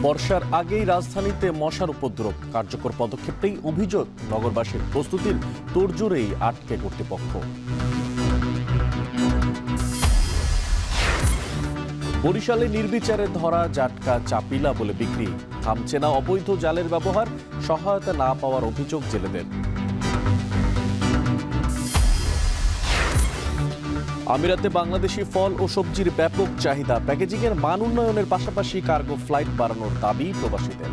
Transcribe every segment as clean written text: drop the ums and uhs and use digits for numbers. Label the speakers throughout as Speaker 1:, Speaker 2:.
Speaker 1: বর্ষার আগেই রাজধানীতে মশার উপদ্রব, কার্যকর পদক্ষেপ নেই অভিযোগ নগরবাসীর। প্রস্তুতির তোড়জোড়েই আটকে কর্তৃপক্ষ। বরিশালে নির্বিচারে ধরা জাটকা চাপিলা বলে বিক্রি, থামছে না অবৈধ জালের ব্যবহার, সহায়তা না পাওয়ার অভিযোগ জেলেদের। আমিরাতে বাংলাদেশি ফল ও সবজির ব্যাপক চাহিদা, প্যাকেজিংয়ের মান উন্নয়নের পাশাপাশি কার্গো ফ্লাইট বাড়ানোর দাবি প্রবাসীদের।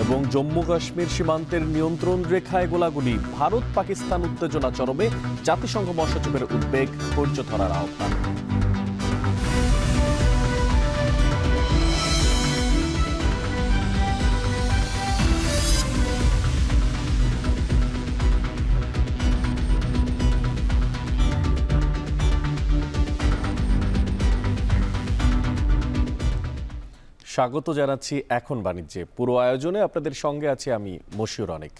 Speaker 1: এবং জম্মু কাশ্মীর সীমান্তের নিয়ন্ত্রণ রেখায় গোলাগুলি, ভারত পাকিস্তান উত্তেজনা চরমে, জাতিসংঘ মহাসচিবের উদ্বেগ, ধৈর্য ধরার আহ্বান। স্বাগত জানাচ্ছি এখন বাণিজ্যে। পুরো আয়োজনে আপনাদের সঙ্গে আছি আমি মশিউর অনেক।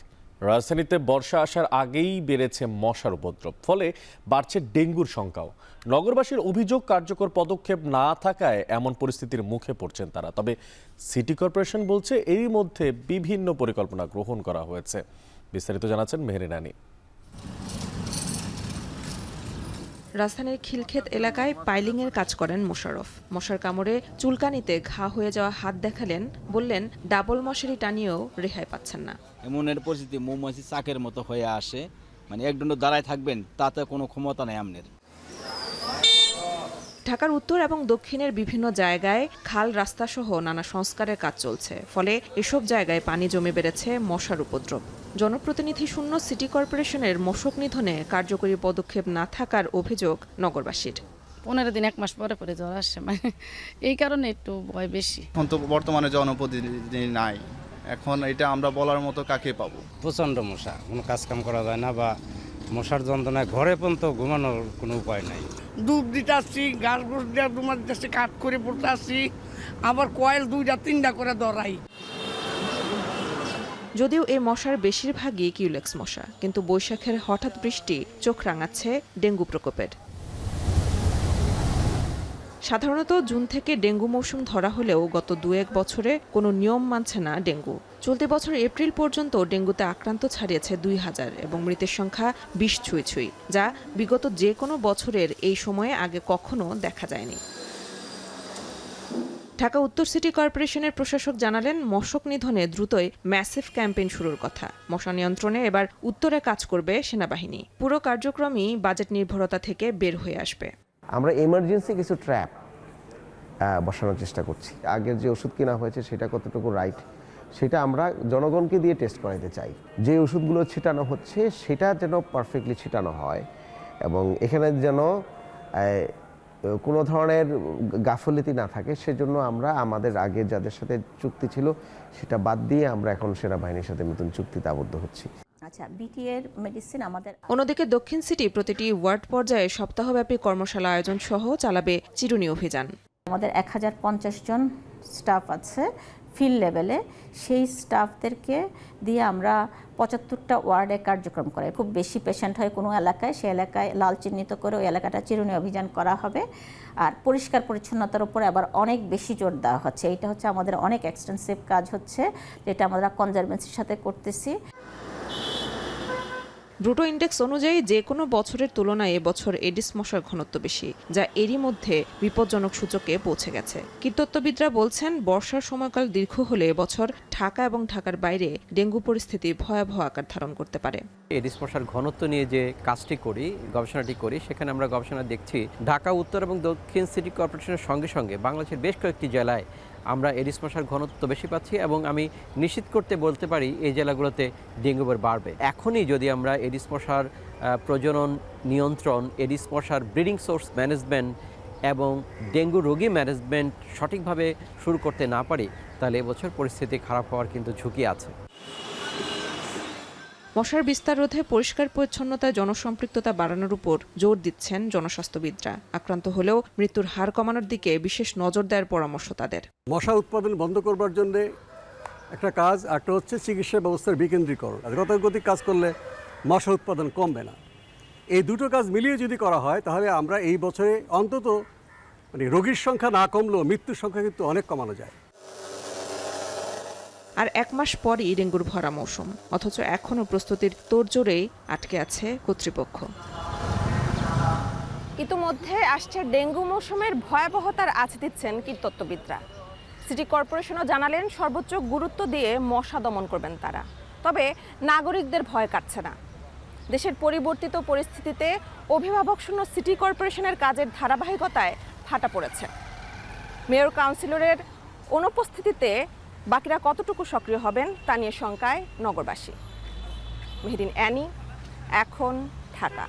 Speaker 1: রাজধানীতে বর্ষা আসার আগেই বেড়েছে মশার উপদ্রব, ফলে বাড়ছে ডেঙ্গুর সংখ্যাও। নগরবাসীর অভিযোগ, কার্যকর পদক্ষেপ না থাকায় এমন পরিস্থিতির মুখে পড়ছেন তারা। তবে সিটি কর্পোরেশন বলছে এরই মধ্যে বিভিন্ন পরিকল্পনা গ্রহণ করা হয়েছে। বিস্তারিত জানাচ্ছেন মেহেরিন আনি।
Speaker 2: রাজধানীর খিলক্ষেত এলাকায় পাইলিংয়ের কাজ করেন মোশাররফ। মশার কামড়ে চুলকানিতে ঘা হয়ে যাওয়া হাত দেখালেন, বললেন ডাবল মশারি টানিয়েও রেহাই পাচ্ছেন না।
Speaker 3: এমনের পরিস্থিতি মৌমাছি চাকের মতো হয়ে আসে, মানে একদণ্ড দাঁড়ায় থাকবেন তাতে কোনো ক্ষমতা নেই আমনের।
Speaker 2: ঢাকার উত্তর এবং দক্ষিণের বিভিন্ন জায়গায় খাল রাস্তা সহ নানা সংস্কারের কাজ চলছে, ফলে এসব জায়গায় পানি জমে বেড়েছে মশার উপদ্রব। জনপ্রতিনিধি শূন্য সিটি কর্পোরেশনের মশক নিধনে কার্যকরী পদক্ষেপ না থাকার অভিযোগ নগরবাসীর।
Speaker 4: 15 দিন 1 মাস পরে পরে জ্বর আসে, মানে এই কারণে একটু ভয় বেশি।
Speaker 5: এখন তো বর্তমানে জনপ্রতিনিধি নাই, এখন এটা আমরা বলার মতো কাকে পাবো।
Speaker 6: প্রচণ্ড মশা, কোনো কাজকাম করা যায় না, বা মশার যন্ত্রণায় ঘরে পর্যন্ত ঘুমানোর কোনো উপায় নাই।
Speaker 7: দুধ দিতে আসছি, গাছ গোস দিয়ে ডুমা দিতে আসছি, কাঠ করে পড়তে আসছি, আবার কয়েল 2-3টা করে ধরাই।
Speaker 2: যদিও এই মশার বেশিরভাগই কিউলেক্স মশা, কিন্তু বৈশাখের হঠাৎ বৃষ্টি চোখ রাঙাচ্ছে ডেঙ্গু প্রকোপের। সাধারণত জুন থেকে ডেঙ্গু মৌসুম ধরা হলেও গত 2-1 বছরে কোনো নিয়ম মানছে না ডেঙ্গু। চলতি বছর এপ্রিল পর্যন্ত ডেঙ্গুতে আক্রান্ত ছাড়িয়েছে 2000 এবং মৃতের সংখ্যা 20 ছুঁই, যা বিগত যে কোনো বছরের এই সময়ে আগে কখনো দেখা যায়নি। ঢাকা উত্তর সিটি কর্পোরেশনের প্রশাসক জানালেন, মশক নিধনে দ্রুতই ম্যাসিভ ক্যাম্পেইন শুরুর কথা। মশা নিয়ন্ত্রণে এবার উত্তরে কাজ করবে সেনাবাহিনী। পুরো কার্যক্রমই বাজেট নির্ভরতা থেকে বের হয়ে আসবে।
Speaker 8: আমরা এমার্জেন্সি কিছু ট্র্যাপ বসানোর চেষ্টা করছি। আগের যে ওষুধ কেনা হয়েছে সেটা কতটুকু রাইট, সেটা আমরা জনগণকে দিয়ে টেস্ট করাতে চাই। যে ওষুধগুলো ছিটানো হচ্ছে সেটা যেন পারফেক্টলি ছিটানো হয়, এবং এখানে যেন কোনো ধরনের গাফলতি না থাকে, সেজন্য আমরা আমাদের আগে যাদের সাথে চুক্তি ছিল সেটা বাদ দিয়ে আমরা এখন সেনাবাহিনীর সাথে নতুন চুক্তিতে আবদ্ধ হচ্ছি।
Speaker 9: আচ্ছা, বিটিএর মেডিসিন আমাদের।
Speaker 2: অন্যদিকে দক্ষিণ সিটি প্রতিটি ওয়ার্ড পর্যায়ে সপ্তাহব্যাপী কর্মশালা আয়োজন সহ চালাবে চিরুনি অভিযান।
Speaker 9: আমাদের 1050 জন স্টাফ আছে ফিল্ড লেভেলে, সেই স্টাফদেরকে দিয়ে আমরা 75টা ওয়ার্ডে কার্যক্রম করে। খুব বেশি পেশেন্ট হয় কোনো এলাকায়, সেই এলাকায় লাল চিহ্নিত করে ওই এলাকাটা চিরুনি অভিযান করা হবে। আর পরিষ্কার পরিচ্ছন্নতার উপরে আবার অনেক বেশি জোর দেওয়া হচ্ছে। এইটা হচ্ছে আমাদের অনেক এক্সটেন্সিভ কাজ হচ্ছে, যেটা আমরা কনজারভেন্সির সাথে করতেছি।
Speaker 2: ব্রুটো ইন্ডেক্স অনুযায়ী যে কোনো বছরের তুলনায় এবছর এডিস মশার ঘনত্ব বেশি, যা এরই মধ্যে বিপজ্জনক সূচকে পৌঁছে গেছে। কীটতত্ত্ববিদরা বলছেন, বর্ষার সময়কাল দীর্ঘ হলে এবছর ঢাকা এবং ঢাকার বাইরে ডেঙ্গু পরিস্থিতি ভয়াবহ আকার ধারণ করতে পারে।
Speaker 10: এডিস মশার ঘনত্ব নিয়ে যে কাজটি করি, গবেষণাটি করি, সেখানে আমরা গবেষণা দেখছি ঢাকা উত্তর এবং দক্ষিণ সিটি কর্পোরেশনের সঙ্গে সঙ্গে বাংলাদেশের বেশ কয়েকটি জেলায় আমরা এডিস মশার ঘনত্ব বেশি পাচ্ছি, এবং আমি নিশ্চিত করতে বলতে পারি এই জেলাগুলোতে ডেঙ্গু বাড়বে। এখনই যদি আমরা এডিস মশার প্রজনন নিয়ন্ত্রণ, এডিস মশার ব্রিডিং সোর্স ম্যানেজমেন্ট এবং ডেঙ্গু রোগী ম্যানেজমেন্ট সঠিকভাবে শুরু করতে না পারি, তাহলে এবছর পরিস্থিতি খারাপ হওয়ার কিন্তু ঝুঁকি আছে।
Speaker 2: মশার বিস্তার রোধে পরিষ্কার পরিচ্ছন্নতায় জনসম্পৃক্ততা বাড়ানোর উপর জোর দিচ্ছেন জনস্বাস্থ্যবিদরা। আক্রান্ত হলেও মৃত্যুর হার কমানোর দিকে বিশেষ নজর দেওয়ার পরামর্শ তাদের।
Speaker 11: মশা উৎপাদন বন্ধ করবার জন্য একটা কাজ, একটা হচ্ছে চিকিৎসা ব্যবস্থার বিকেন্দ্রীকরণ। গতানুগতিক কাজ করলে মশা উৎপাদন কমবে না। এই দুটো কাজ মিলিয়ে যদি করা হয়, তাহলে আমরা এই বছরে অন্তত মানে রোগীর সংখ্যা না কমলেও মৃত্যুর সংখ্যা কিন্তু অনেক কমানো যায়।
Speaker 2: আর 1 মাস পরই ডেঙ্গুর ভরা মৌসুম, অথচ এখনও প্রস্তুতির তোড়জোড়েই আটকে আছে কর্তৃপক্ষ।
Speaker 12: ইতিমধ্যে আসছে ডেঙ্গু মৌসুমের ভয়াবহতার আঁচ দিচ্ছেন কীটতত্ত্ববিদরা। সিটি কর্পোরেশনও জানালেন সর্বোচ্চ গুরুত্ব দিয়ে মশা দমন করবেন তারা। তবে নাগরিকদের ভয় কাটছে না। দেশের পরিবর্তিত পরিস্থিতিতে অভিভাবক শূন্য সিটি কর্পোরেশনের কাজের ধারাবাহিকতায় ভাটা পড়েছে। মেয়র কাউন্সিলরের অনুপস্থিতিতে বাকিরা কতটুকু সক্রিয় হবেন তা নিয়ে শঙ্কায় নগরবাসী। মেহেদিন অ্যানি, এখন ঢাকা।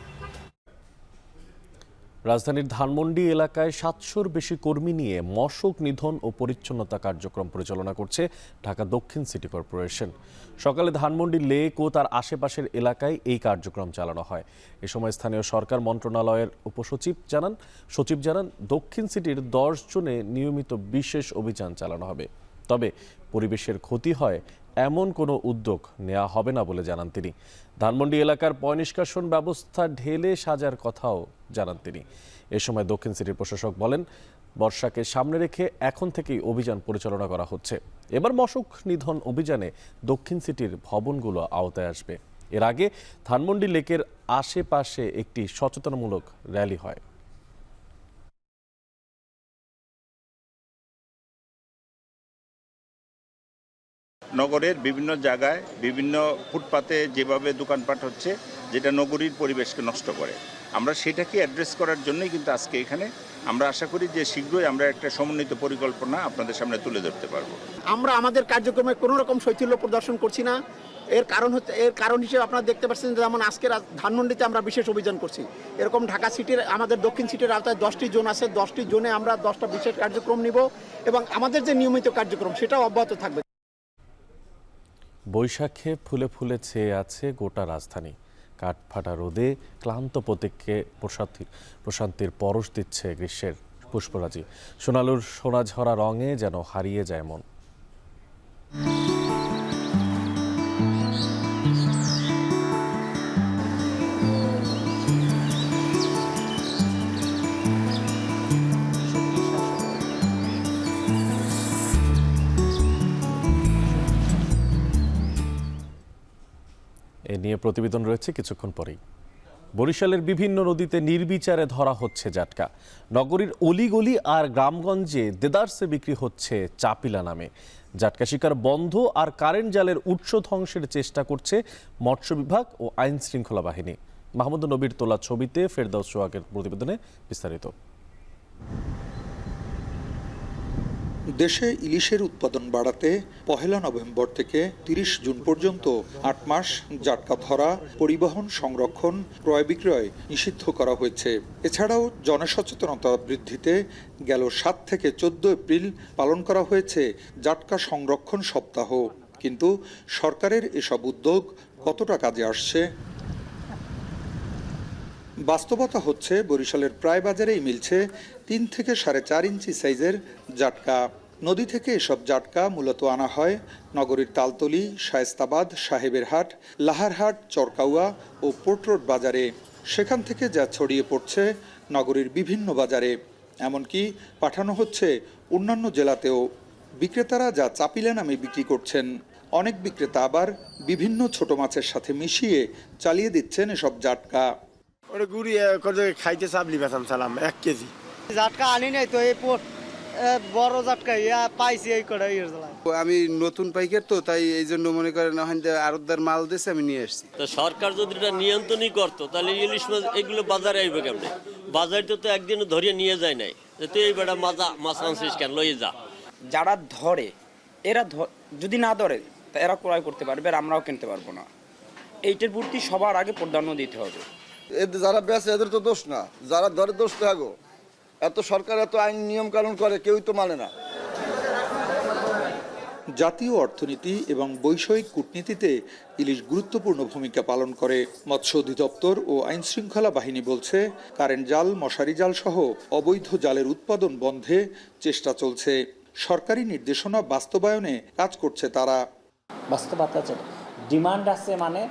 Speaker 1: রাজধানীর ধানমন্ডি এলাকায় 700-র বেশি কর্মী নিয়ে মশক নিধন ও পরিচ্ছন্নতা কার্যক্রম পরিচালনা করছে ঢাকা দক্ষিণ সিটি কর্পোরেশন। সকালে ধানমন্ডি লেক ও তার আশেপাশের এলাকায় এই কার্যক্রম চালানো হয়। এ সময় স্থানীয় সরকার মন্ত্রণালয়ের সচিব জানান দক্ষিণ সিটির 10 জনে নিয়মিত বিশেষ অভিযান চালানো হবে। তবে পরিবেশের ক্ষতি হয় এমন কোনো উদ্যোগ নেওয়া হবে না বলে জানান তিনি। ধানমন্ডি এলাকার পয়ঃনিষ্কাশন ব্যবস্থা ঢেলে সাজার কথাও জানান তিনি। এ সময় দক্ষিণ সিটির প্রশাসক বলেন, বর্ষাকে সামনে রেখে এখন থেকেই অভিযান পরিচালনা করা হচ্ছে। এবার মশক নিধন অভিযানে দক্ষিণ সিটির ভবনগুলো আওতায় আসবে। এর আগে ধানমন্ডি লেকের আশেপাশে একটি সচেতনমূলক র্যালি হয়।
Speaker 13: নগরের বিভিন্ন জায়গায় বিভিন্ন ফুটপাতে যেভাবে দোকানপাট হচ্ছে, যেটা নগরীর পরিবেশকে নষ্ট করে, আমরা সেটাকে অ্যাড্রেস করার জন্যই কিন্তু আজকে এখানে আমরা আশা করি যে শীঘ্রই আমরা একটা সমন্বিত পরিকল্পনা আপনাদের সামনে তুলে ধরতে পারবো।
Speaker 14: আমরা আমাদের কার্যক্রমে কোনো রকম শৈথিল্য প্রদর্শন করছি না। এর কারণ হিসেবে আপনারা দেখতে পাচ্ছেন, যেমন আজকে ধানমন্ডিতে আমরা বিশেষ অভিযান করছি। এরকম ঢাকা সিটির আমাদের দক্ষিণ সিটির আওতায় 10টি জোন আছে। 10টি জোনে আমরা 10টা বিশেষ কার্যক্রম নিব এবং আমাদের যে নিয়মিত কার্যক্রম সেটাও অব্যাহত থাকবে।
Speaker 1: বৈশাখে ফুলে ফুলে ছেয়ে আছে গোটা রাজধানী। কাঠফাটা রোদে ক্লান্ত প্রত্যেককে প্রশান্তির পরশ দিচ্ছে গ্রীষ্মের পুষ্পরাজি। সোনালুর সোনাঝরা রঙে যেন হারিয়ে যায় মন। এ নিয়ে প্রতিবেদন রয়েছে কিছুক্ষণ পরেই। বরিশালের বিভিন্ন নদীতে নির্বিচারে ধরা হচ্ছে জাটকা। নগরীর অলিগলি আর গ্রামগঞ্জে দেদারসে বিক্রি হচ্ছে চাপিলা নামে। জাটকা শিকার বন্ধ আর কারেন্ট জালের উৎস ধ্বংসের চেষ্টা করছে মৎস্য বিভাগ ও আইন শৃঙ্খলা বাহিনী। মাহমুদ নবীর তোলা ছবিতে ফেরদাউস সোহাগের প্রতিবেদনে বিস্তারিত।
Speaker 15: দেশে ইলিশের উৎপাদন বাড়াতে 1 নভেম্বর থেকে 30 জুন পর্যন্ত 8 মাস জাটকা ধরা, পরিবহন, সংরক্ষণ, ক্রয় বিক্রয় নিষিদ্ধ করা হয়েছে। এছাড়াও জনসচেতনতা বৃদ্ধিতে গেল 7 থেকে 14 এপ্রিল পালন করা হয়েছে জাটকা সংরক্ষণ সপ্তাহ। কিন্তু সরকারের এসব উদ্যোগ কতটা কাজে আসছে? বাস্তবতা হচ্ছে বরিশালের প্রায় বাজারেই মিলছে 3 থেকে 4.5 ইঞ্চি সাইজের জাটকা। নদী থেকে এসব জাটকা মূলত আনা হয় নগরীর তালতলি, শায়েস্তাবাদ, সাহেবের হাট, লাহারহাট, চরকাউয়া ও পোর্ট রোড বাজারে। সেখান থেকে যা ছড়িয়ে পড়ছে নগরীর বিভিন্ন বাজারে, এমনকি পাঠানো হচ্ছে অন্যান্য জেলাতেও। বিক্রেতারা যা চাপিলা নামে বিক্রি করছেন, অনেক বিক্রেতা আবার বিভিন্ন ছোট মাছের সাথে মিশিয়ে চালিয়ে দিচ্ছেন এসব জাটকা।
Speaker 14: ওটা গুড়িয়ে খাইতে চাপলি বেচাম সালাম 1 কেজি
Speaker 7: জাটকা আনি নাই তো, এই বড় জাটকা পাইছি এই করে।
Speaker 16: আমি নতুন পাইকার তো, তাই এই জন্য মনে করেন আরতদার মাল দিয়েছে, আমি নিয়ে আসছি।
Speaker 17: তো সরকার যদি এটা নিয়ন্ত্রণই করতো তাহলে ইলিশ মাছ এগুলো বাজারে আসবে কেমনে? বাজারে তো একদিনও ধরিয়ে নিয়ে যায় নাই, তুই এই বেটা মাছ আনছিস কেন, লইয়ে যা।
Speaker 18: যারা ধরে এরা যদি না ধরে এরা ক্রয় করতে পারবে আর আমরাও কিনতে পারবো না। এইটার প্রতি সবার আগে প্রাধান্য দিতে হবে।
Speaker 19: যারা বেচে এদের তো দোষ না, যারা ধরে দোষ তো আগো। এত সরকার এত আইন নিয়ম কানুন করে, কেউই তো মানে না।
Speaker 15: জাতীয় অর্থনীতি এবং বৈষয়িক কূটনীতিতে ইলিশ গুরুত্বপূর্ণ ভূমিকা পালন করে। মৎস্য অধিদপ্তর ও আইন শৃঙ্খলা বাহিনী বলছে, কারেন্ট জাল, মশারি জাল সহ অবৈধ জালের উৎপাদন বন্ধে চেষ্টা চলছে। সরকারি নির্দেশনা বাস্তবায়নে কাজ করছে তারা।
Speaker 20: বাস্তবতা ডিমান্ড আছে, মানে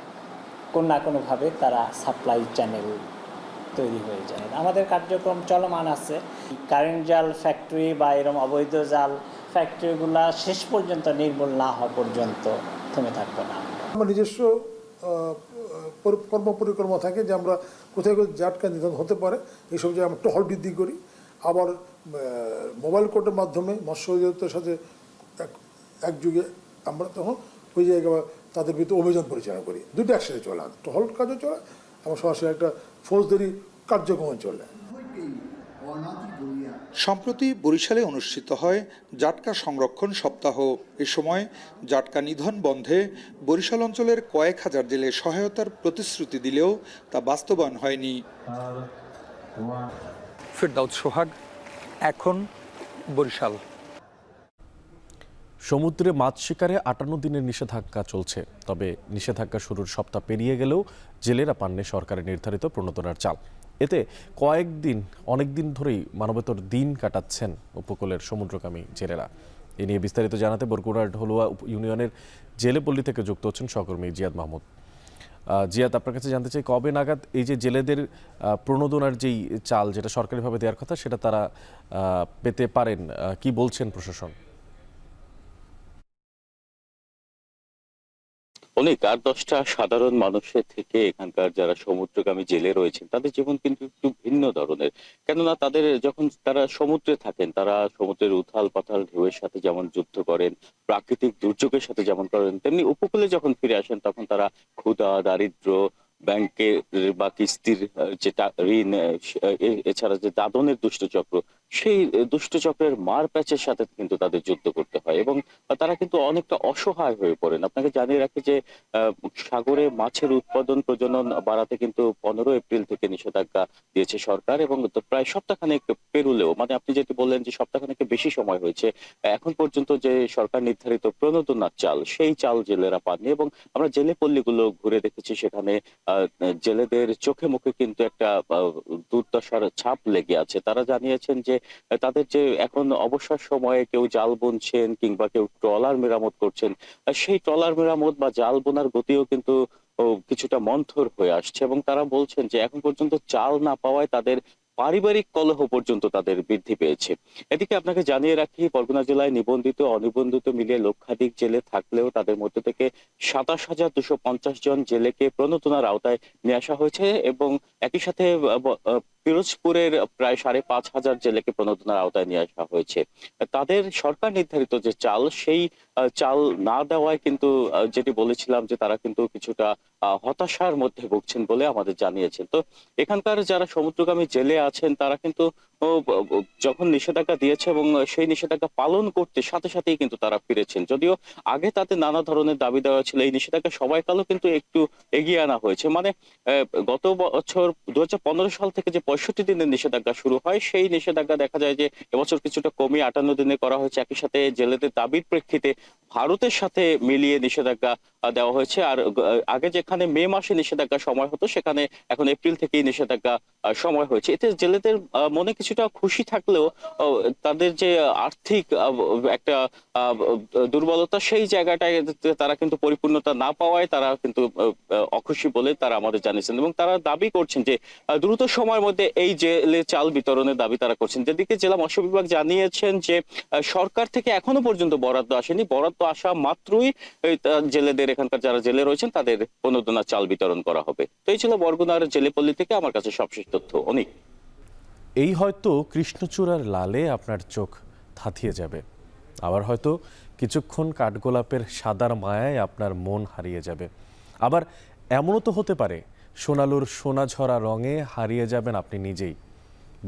Speaker 20: কোনো না কোনোভাবে তারা সাপ্লাই চ্যানেল তৈরি হয়ে যায়। আমাদের কার্যক্রম চলমান আছে। কারেন্ট জাল ফ্যাক্টরি বা এরকম অবৈধ জাল ফ্যাক্টরিগুলা শেষ পর্যন্ত নির্মূল না হওয়া পর্যন্ত থেমে থাকবে না।
Speaker 11: আমার নিজস্ব কর্ম পরিকর্মা থাকে যে আমরা কোথায় কোথায় জাটকা নিধন হতে পারে এইসব জায়গায় আমরা টহল বৃদ্ধি করি। আবার মোবাইল কোর্টের মাধ্যমে মৎস্য অধিদপ্তরের সাথে একযুগে আমরা তখন ওই জায়গায় তাদের বিরুদ্ধে অভিযান পরিচালনা করি। দুটো একসাথে চলে, টহল কাজও চলে, আমার সরাসরি একটা ফৌজদারি কার্যক্রমে চলে।
Speaker 15: সম্প্রতি বরিশালে অনুষ্ঠিত হয় জাটকা সংরক্ষণ সপ্তাহ। এ সময় জাটকা নিধন বন্ধে বরিশাল অঞ্চলের কয়েক হাজার জেলে সহায়তার প্রতিশ্রুতি দিলেও তা বাস্তবায়ন হয়নি।
Speaker 21: ফেরদাউস সোহাগ, এখন বরিশাল।
Speaker 1: সমুদ্রে মাছ শিকারে 58 দিনের নিষেধাজ্ঞা চলছে। তবে নিষেধাজ্ঞা শুরুর সপ্তাহ পেরিয়ে গেলেও জেলেরা পাননি সরকারের নির্ধারিত প্রণোদনার চাল। এতে অনেক দিন ধরেই মানবেতর দিন কাটাচ্ছেন উপকূলের সমুদ্রগামী জেলেরা। এ নিয়ে বিস্তারিত জানাতে বরগুনার ঢলুয়া ইউনিয়নের জেলেপল্লী থেকে যুক্ত হচ্ছেন সহকর্মী জিয়াদ মাহমুদ। জিয়াদ, আপনার কাছে জানতে চাই, কবে নাগাদ এই যে জেলেদের প্রণোদনার যেই চাল যেটা সরকারিভাবে দেওয়ার কথা সেটা তারা পেতে পারেন, কি বলছেন প্রশাসন?
Speaker 22: অনেক 8-10টা সাধারণ মানুষের থেকে এখানকার যারা সমুদ্রগামী জেলে রয়েছেন তাদের জীবন কিন্তু একটু ভিন্ন ধরনের। কেননা যখন তারা সমুদ্রে থাকেন, তারা সমুদ্রের উথাল পাথাল ঢেউয়ের সাথে যেমন যুদ্ধ করেন, প্রাকৃতিক দুর্যোগের সাথে যেমন করেন, তেমনি উপকূলে যখন ফিরে আসেন তখন তারা ক্ষুধা, দারিদ্র, ব্যাংকের বা কিস্তির যে ঋণ, এছাড়া যে দাদনের দুষ্টচক্র, সেই দুষ্টচক্রের মার প্যাচের সাথে কিন্তু তাদের যুদ্ধ করতে হয় এবং তারা কিন্তু অনেকটা অসহায় হয়ে পড়েন। আপনাকে জানিয়ে রাখি যে সাগরে মাছের উৎপাদন প্রজনন বাড়াতে কিন্তু 15 এপ্রিল থেকে নিষেধাজ্ঞা দিয়েছে সরকার এবং প্রায় সপ্তাহখানেক পেরুলেও, মানে আপনি যেটি বললেন যে সপ্তাহখানেকের বেশি সময় হয়েছে, এখন পর্যন্ত যে সরকার নির্ধারিত প্রণোদনার চাল, সেই চাল জেলেরা পাননি। এবং আমরা জেলে পল্লীগুলো ঘুরে দেখেছি, সেখানে জেলেদের চোখে মুখে কিন্তু একটা দুর্দশার ছাপ লেগে আছে। তারা জানিয়েছেন যে তাদের যে এখন অবসর সময়ে কেউ জাল বুনছেন কিংবা কেউ ট্রলার মেরামত করছেন, সেই ট্রলার মেরামত বা জাল বোনার গতিও কিন্তু কিছুটা মন্থর হয়ে আসছে এবং তারা বলছেন যে এখন পর্যন্ত চাল না পাওয়ায় তাদের পারিবারিক কলহ পর্যন্ত তাদের বৃদ্ধি পেয়েছে। এদিকে আপনাকে জানিয়ে রাখি, বরগুনা জেলায় নিবন্ধিত অনিবন্ধিত মিলিয়ে লক্ষাধিক জেলে থাকলেও তাদের মধ্যে থেকে 27,250 জন জেলেকে প্রণোদনার আওতায় নিয়ে আসা হয়েছে এবং একই সাথে পিরোজপুরের প্রায় 5,500 জেলেকে প্রণোদনার আওতায় নিয়ে আসা হয়েছে। তাদের সরকার নির্ধারিত যে চাল, সেই চাল না দেওয়ায় কিন্তু যেটি বলেছিলাম যে তারা কিন্তু কিছুটা হতাশার মধ্যে ভুগছেন বলে আমাদের জানিয়েছেন। তো এখানকার যারা সমুদ্রগামী জেলে আছেন তারা কিন্তু যখন নিষেধাজ্ঞা দিয়েছে এবং সেই নিষেধাজ্ঞা পালন করতে সাথে সাথেই কিন্তু তারা ফিরেছেন। যদিও আগে তাতে নানা ধরনের দাবি দেওয়া ছিল, এই নিষেধাজ্ঞা সময়কালও কিন্তু একটু এগিয়ে আনা হয়েছে। মানে গত বছর 2015 সাল থেকে যে 65 দিনের নিষেধাজ্ঞা শুরু হয়, সেই নিষেধাজ্ঞা দেখা যায় যে এবছর কিছুটা কমিয়ে 58 দিনে করা হয়েছে। একই সাথে জেলেদের দাবির প্রেক্ষিতে ভারতের সাথে মিলিয়ে নিষেধাজ্ঞা দেওয়া হয়েছে। আর আগে যেখানে মে মাসে নিষেধাজ্ঞা সময় হতো, সেখানে এখন এপ্রিল থেকেই নিষেধাজ্ঞা সময় হয়েছে। এতে জেলেদের মনে কিছুটা খুশি থাকলেও তাদের যে আর্থিক একটা দুর্বলতা, সেই জায়গাটায় তারা কিন্তু পরিপূর্ণতা না পাওয়ায় তারা কিন্তু অখুশি বলে তারা আমাদের জানিয়েছেন এবং তারা দাবি করছেন যে দ্রুত সময়ের মধ্যে এই জেলে চাল বিতরণের দাবি তারা করছেন। যেদিকে জেলা মৎস্য বিভাগ জানিয়েছেন যে সরকার থেকে এখনো পর্যন্ত বরাদ্দ আসেনি, বরাদ্দ আসা মাত্রই জেলেদের, এখানকার যারা জেলে রয়েছেন তাদের প্রণোদনা চাল বিতরণ করা হবে। তো এই ছিল বরগুনার জেলেপল্লী থেকে আমার কাছে সবশেষ তথ্য। অনেক
Speaker 1: এই হয়তো কৃষ্ণচূড়ার লালে আপনার চোখ থাথিয়ে যাবে, আবার হয়তো কিছুক্ষণ কাঠগোলাপের সাদার মায়ায় আপনার মন হারিয়ে যাবে, আবার এমনও তো হতে পারে সোনালুর সোনাঝরা রঙে হারিয়ে যাবেন আপনি নিজেই।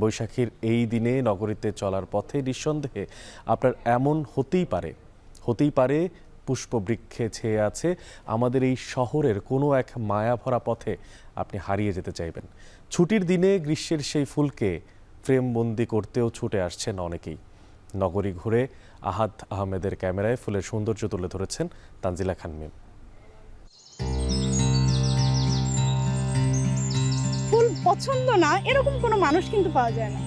Speaker 1: বৈশাখীর এই দিনে নগরীতে চলার পথে নিঃসন্দেহে আপনার এমন হতেই পারে পুষ্পবৃক্ষে ছেয়ে আছে আমাদের এই শহরের কোনো এক মায়াভরা পথে আপনি হারিয়ে যেতে চাইবেন। ছুটির দিনে গ্রীষ্মের সেই ফুলকে ফ্রেমবন্দি করতেও ছুটে আসছেন অনেকেই। নগরী ঘুরে আহাদ আহমেদের ক্যামেরায় ফুলের সৌন্দর্য তুলে ধরেছেন তানজিলা খান মিম।
Speaker 23: ফুল পছন্দ না এরকম কোনো মানুষ কিন্তু পাওয়া যায় না,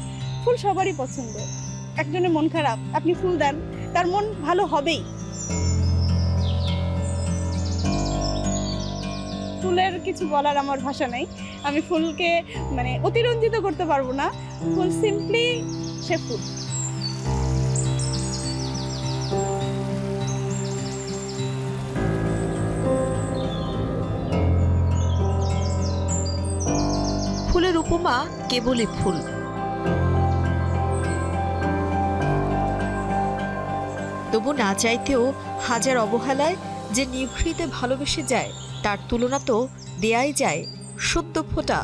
Speaker 23: ফুল সবারই পছন্দ। একজনের মন খারাপ, আপনি ফুল দেন, তার মন ভালো হবেই। ফুলের কিছু বলার আমার ভাষা নেই। আমি ফুলকে মানে অতিরঞ্জিত করতে পারবো না। ফুল সিম্পলি সে ফুল।
Speaker 2: ফুলের উপমা কেবলই ফুল। তবু না চাইতেও হাজার অবহেলায় যে নিভৃতে ভালোবেসে যায় তার তুলনা তো দেয়াই যায় সদ্য ফোটা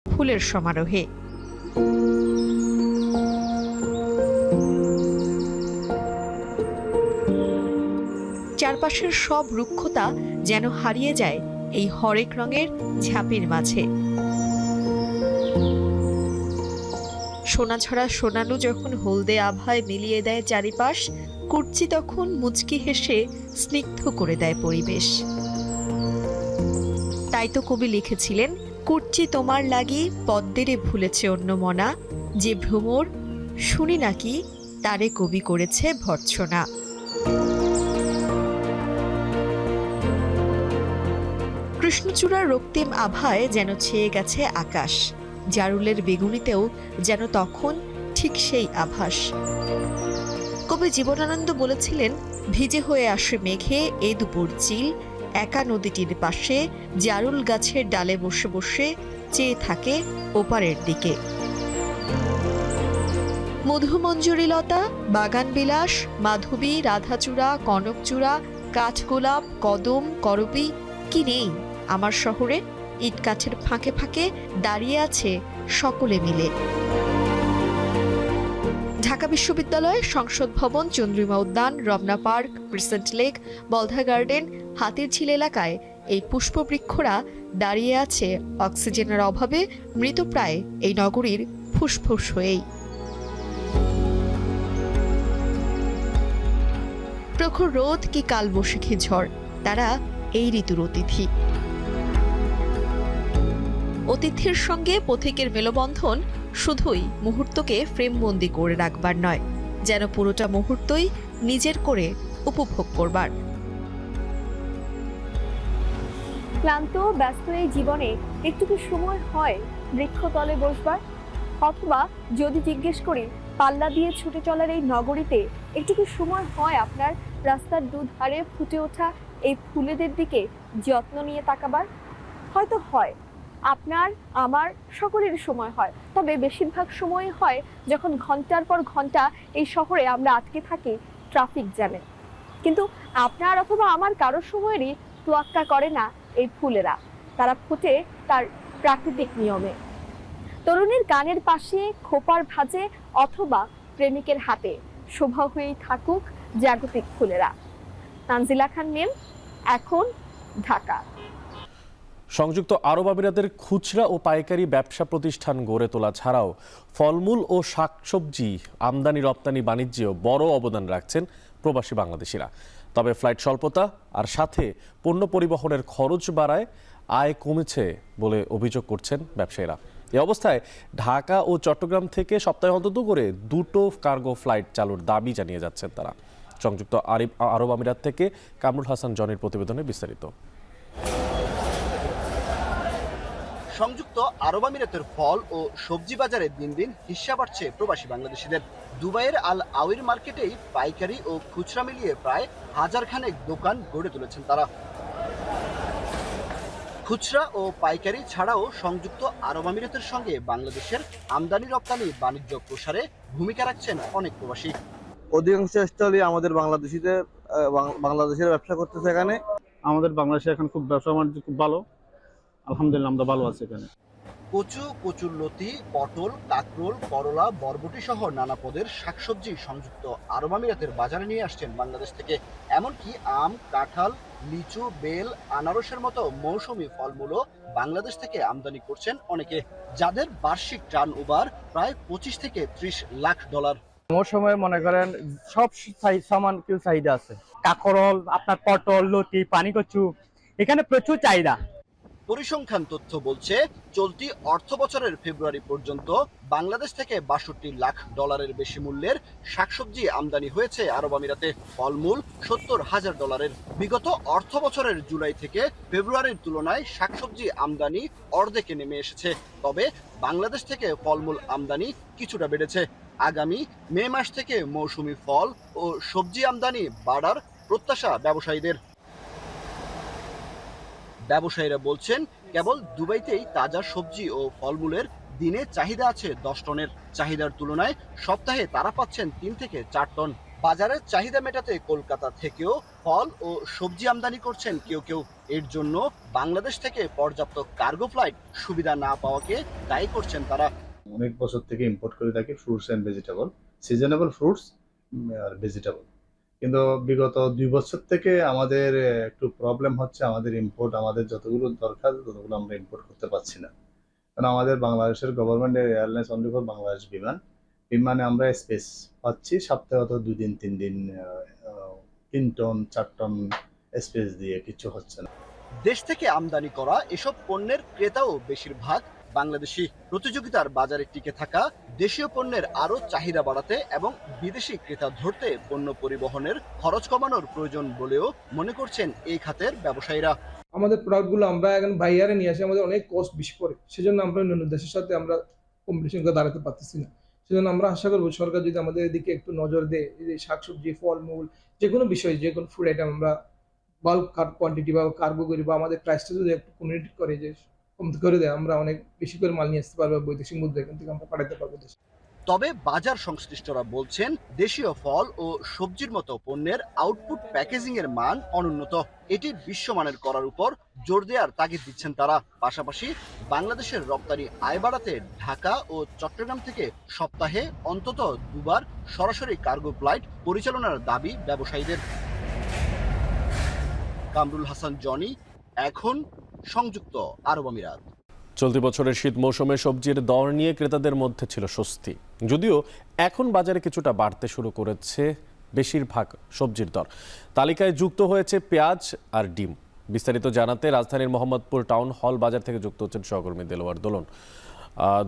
Speaker 2: ফুলের সমারোহে। চারপাশের সব রুক্ষতা যেন হারিয়ে যায় এই হরেক রঙের ঝাঁপির মাঝে। সোনাঝরা সোনালু যখন হলদে আভায় মিলিয়ে দেয় চারিপাশ, কুর্চি তখন মুচকি হেসে স্নিগ্ধ করে দেয় পরিবেশ। তাই তো কবি লিখেছিলেন, কুর্চি তোমার লাগি পদ্মেরে ভুলেছে অন্য মনা, যে ভ্রমর শুনি নাকি তারে কবি করেছে ভর্ৎসনা। কৃষ্ণচূড়ার রক্তিম আভায় যেন ছেয়ে গেছে আকাশ, জারুলের বেগুনিতেও যেন তখন ঠিক সেই আভাস। কবি জীবনানন্দ বলেছিলেন, ভিজে হয়ে আসে মেঘে এ দুপুর চিল, একা নদীটির পাশে জারুল গাছের ডালে বসে বসে চেয়ে থাকে ওপারের দিকে। মধুমঞ্জুরিলতা, বাগান বিলাস, মাধবী, রাধাচূড়া, কনকচূড়া, কাঠগোলাপ, কদম, করবী কি নেই আমার শহরে? ইটকাঠের ফাঁকে ফাঁকে দাঁড়িয়ে আছে সকলে মিলে। ঢাকা বিশ্ববিদ্যালয়, সংসদ ভবন, চন্দ্রিমা উদ্যান, রমনা পার্ক, ক্রিসেন্ট লেক, বলধা গার্ডেন, হাতিরঝিল এলাকায় এই পুষ্পবৃক্ষরা দাঁড়িয়ে আছে অক্সিজেনের অভাবে মৃতপ্রায় এই নগরীর ফুসফুস হয়েই। প্রখর রোদ কি কালবৈশাখী ঝড়, তারা এই ঋতুর অতিথি। অতিথির সঙ্গে পথিকের মেলবন্ধন শুধুই মুহূর্তকে ফ্রেমবন্দি করে রাখবার নয়, যেন পুরোটা মুহূর্তই নিজের করে উপভোগ করবার।
Speaker 12: ক্লান্ত ব্যস্ত এই জীবনে একটু কি সময় হয় বৃক্ষতলে বসবার? অথবা যদি জিজ্ঞেস করি, পাল্লা দিয়ে ছুটে চলার এই নগরীতে একটু কি সময় হয় আপনার রাস্তার দুধারে ফুটে ওঠা এই ফুলেদের দিকে যত্ন নিয়ে তাকাবার? হয়তো হয়, আপনার আমার সকলের সময় হয়, তবে বেশিরভাগ সময় হয় যখন ঘন্টার পর ঘন্টা এই শহরে আমরা আটকে থাকি ট্রাফিক জ্যামে। কিন্তু আপনার অথবা আমার কারো সময়েরই তোয়াক্কা করে না এই ফুলেরা, তারা ফুটে তার প্রাকৃতিক নিয়মে। তরুণীর গানের পাশে, খোপার ভাঁজে অথবা প্রেমিকের হাতে শোভা হয়েই থাকুক জাগতিক ফুলেরা। তানজিলা খান মিম, এখন, ঢাকা।
Speaker 1: সংযুক্ত আরব আমিরাতের খুচরা ও পাইকারি ব্যবসা প্রতিষ্ঠান গড়ে তোলা ছাড়াও ফলমূল ও শাকসবজি আমদানি রপ্তানি বাণিজ্যেও বড় অবদান রাখছেন প্রবাসী বাংলাদেশিরা। তবে ফ্লাইট স্বল্পতা আর সাথে পণ্য পরিবহনের খরচ বাড়ায় আয় কমেছে বলে অভিযোগ করছেন ব্যবসায়ীরা। এই অবস্থায় ঢাকা ও চট্টগ্রাম থেকে সপ্তাহে অন্তত করে 2টো কার্গো ফ্লাইট চালুর দাবি জানিয়ে যাচ্ছেন তারা। সংযুক্ত আরব আমিরাত থেকে কামরুল হাসান জনির প্রতিবেদনে বিস্তারিত।
Speaker 3: সংযুক্ত আরব আমিরাতের ফল ও সবজি বাজারে দিন দিন হিস্সা বাড়ছে প্রবাসী বাংলাদেশিদের। দুবাইয়ের আল আউইর মার্কেটেই পাইকারি ও খুচরা মিলিয়ে প্রায় 1000 খানেক দোকান গড়ে তুলেছেন তারা। খুচরা ও পাইকারি ছাড়াও সংযুক্ত আরব আমিরাতের সঙ্গে বাংলাদেশের আমদানি রপ্তানি বাণিজ্য প্রসারে ভূমিকা রাখছেন অনেক প্রবাসী।
Speaker 4: অধিকাংশ স্টলই আমাদের বাংলাদেশের ব্যবসা করতেছে এখানে।
Speaker 5: আমাদের বাংলাদেশে এখন খুব ব্যবসা বাণিজ্য খুব ভালো, আলহামদুলিল্লাহ আমরা ভালো আছি এখানে।
Speaker 3: কচু, কচুরলতি, পটল, কাঁকরোল, করলা, বরবটি সহ নানা পদের শাকসবজি সংযুক্ত আরব আমিরাতের বাজারে নিয়ে আসছেন বাংলাদেশ থেকে। এমনকি আম, কাঁঠাল, লিচু, বেল, আনারসের মতো মৌসুমী ফলমূলও বাংলাদেশ থেকে আমদানি করছেন অনেকে, যাদের বার্ষিক টার্ন ওভার প্রায় 25 থেকে 30 লাখ ডলার।
Speaker 5: মৌসুমে মনে করেন সব সামান কিছু চাহিদা আছে। কাঁকরোল, আপনার পটল, লতি, পানি কচু, এখানে প্রচুর চাহিদা।
Speaker 3: পরিসংখ্যান তথ্য বলছে চলতি অর্থ বছরের ফেব্রুয়ারি পর্যন্ত বাংলাদেশ থেকে 62 লাখ ডলারের বেশি মূল্যের শাকসবজি আমদানি হয়েছে আরব আমিরাতে। ফলমূল $70,000। বিগত অর্থ বছরের জুলাই থেকে ফেব্রুয়ারির তুলনায় শাকসবজি আমদানি অর্ধেকে নেমে এসেছে। তবে বাংলাদেশ থেকে ফলমূল আমদানি কিছুটা বেড়েছে। আগামী মে মাস থেকে মৌসুমি ফল ও সবজি আমদানি বাড়ার প্রত্যাশা ব্যবসায়ীদের। ব্যবসায়ীরা বলছেন কেবল দুবাইতেই তাজা সবজি ও ফলমূলের দিনে চাহিদা আছে 10 টনের। চাহিদার তুলনায় সপ্তাহে তারা পাচ্ছেন 3 থেকে 4 টন। বাজারের চাহিদা মেটাতে কলকাতা থেকেও ফল ও সবজি আমদানি করছেন কেউ কেউ। এর জন্য বাংলাদেশ থেকে পর্যাপ্ত কার্গো ফ্লাইট সুবিধা না পাওয়াকে দায়ী করছেন তারা।
Speaker 6: অনেক বছর থেকে ইম্পোর্ট করে থাকি fruits and vegetable, seasonable fruits আর ভেজিটেবল। কিন্তু বিগত 2 বছর থেকে আমাদের একটু প্রবলেম হচ্ছে, আমাদের ইম্পোর্ট আমাদের যতগুলো দরকার ততগুলো আমরা ইম্পোর্ট করতে পারছি না। কারণ আমাদের বাংলাদেশের গভর্নমেন্টের এয়ারলাইন্স অনলি ফর বাংলাদেশ বিমানে আমরা স্পেস পাচ্ছি সপ্তাহে হয়তো 2 দিন 3 দিন 3 টন 4 টন স্পেস দিয়ে কিছু হচ্ছে না।
Speaker 3: দেশ থেকে আমদানি করা এসব পণ্যের ক্রেতাও বেশিরভাগ বাংলাদেশি। প্রতিযোগিতার বাজারে টিকে থাকা, দেশীয় পণ্যের আরো চাহিদা বাড়াতে এবং বিদেশি ক্রেতা ধরতে পণ্য পরিবহনের খরচ কমানোর প্রয়োজন বলেও মনে করছেন এই খাতের ব্যবসায়ীরা।
Speaker 5: আমাদের প্রোডাক্টগুলো আমরা এখন বাইরে নিয়ে আসি, আমাদের অনেক কস্ট বেশি পড়ে, সেজন্য আমরা অন্য দেশের সাথে আমরা কম্পিটিশন করে দাঁড়াতে পারতেছি না। সেজন্য আমরা আশা করবো সরকার যদি আমাদের এদিকে একটু নজর দেয়, এই যে শাকসবজি, ফলমূল, যে কোনো বিষয়, যে কোনো ফুড আইটেম আমরা বাল্ক কোয়ান্টিটি বা কার্গো করি বা আমাদের প্রাইসটা যদি একটু কমিউনিটি করে, যে কম করে দেয়, আমরা অনেক বেশি করে মাল নিয়ে আসতে পারবো, বৈদেশিক মুদ্রা এখান থেকে আমরা পাঠাতে পারবো দেশে।
Speaker 3: তবে বাজার সংশ্লিষ্টরা বলছেন দেশীয় ফল ও সবজির মতো পণ্যের আউটপুট প্যাকেজিং এর মান অনুন্নত। এটি বিশ্বমানের করার উপর জোর দেওয়ার তাগিদ দিচ্ছেন তারা। পাশাপাশি বাংলাদেশের রপ্তানি আয় বাড়াতে ঢাকা ও চট্টগ্রাম থেকে সপ্তাহে অন্তত 2 বার সরাসরি কার্গো ফ্লাইট পরিচালনার দাবি ব্যবসায়ীদের। কামরুল হাসান জনি, এখন সংযুক্ত আরব আমিরাত।
Speaker 1: চলতি বছরের শীত মৌসুমে সবজির দর নিয়ে ক্রেতাদের মধ্যে ছিল স্বস্তি, যদিও এখন বাজারে কিছুটা বাড়তে শুরু করেছে বেশিরভাগ সবজির দর। তালিকায় যুক্ত হয়েছে পেঁয়াজ আর ডিম। বিস্তারিত জানাতে রাজধানীর মোহাম্মদপুর টাউন হল বাজার থেকে যুক্ত হচ্ছেন সহকর্মী দেলোয়ার দোলন।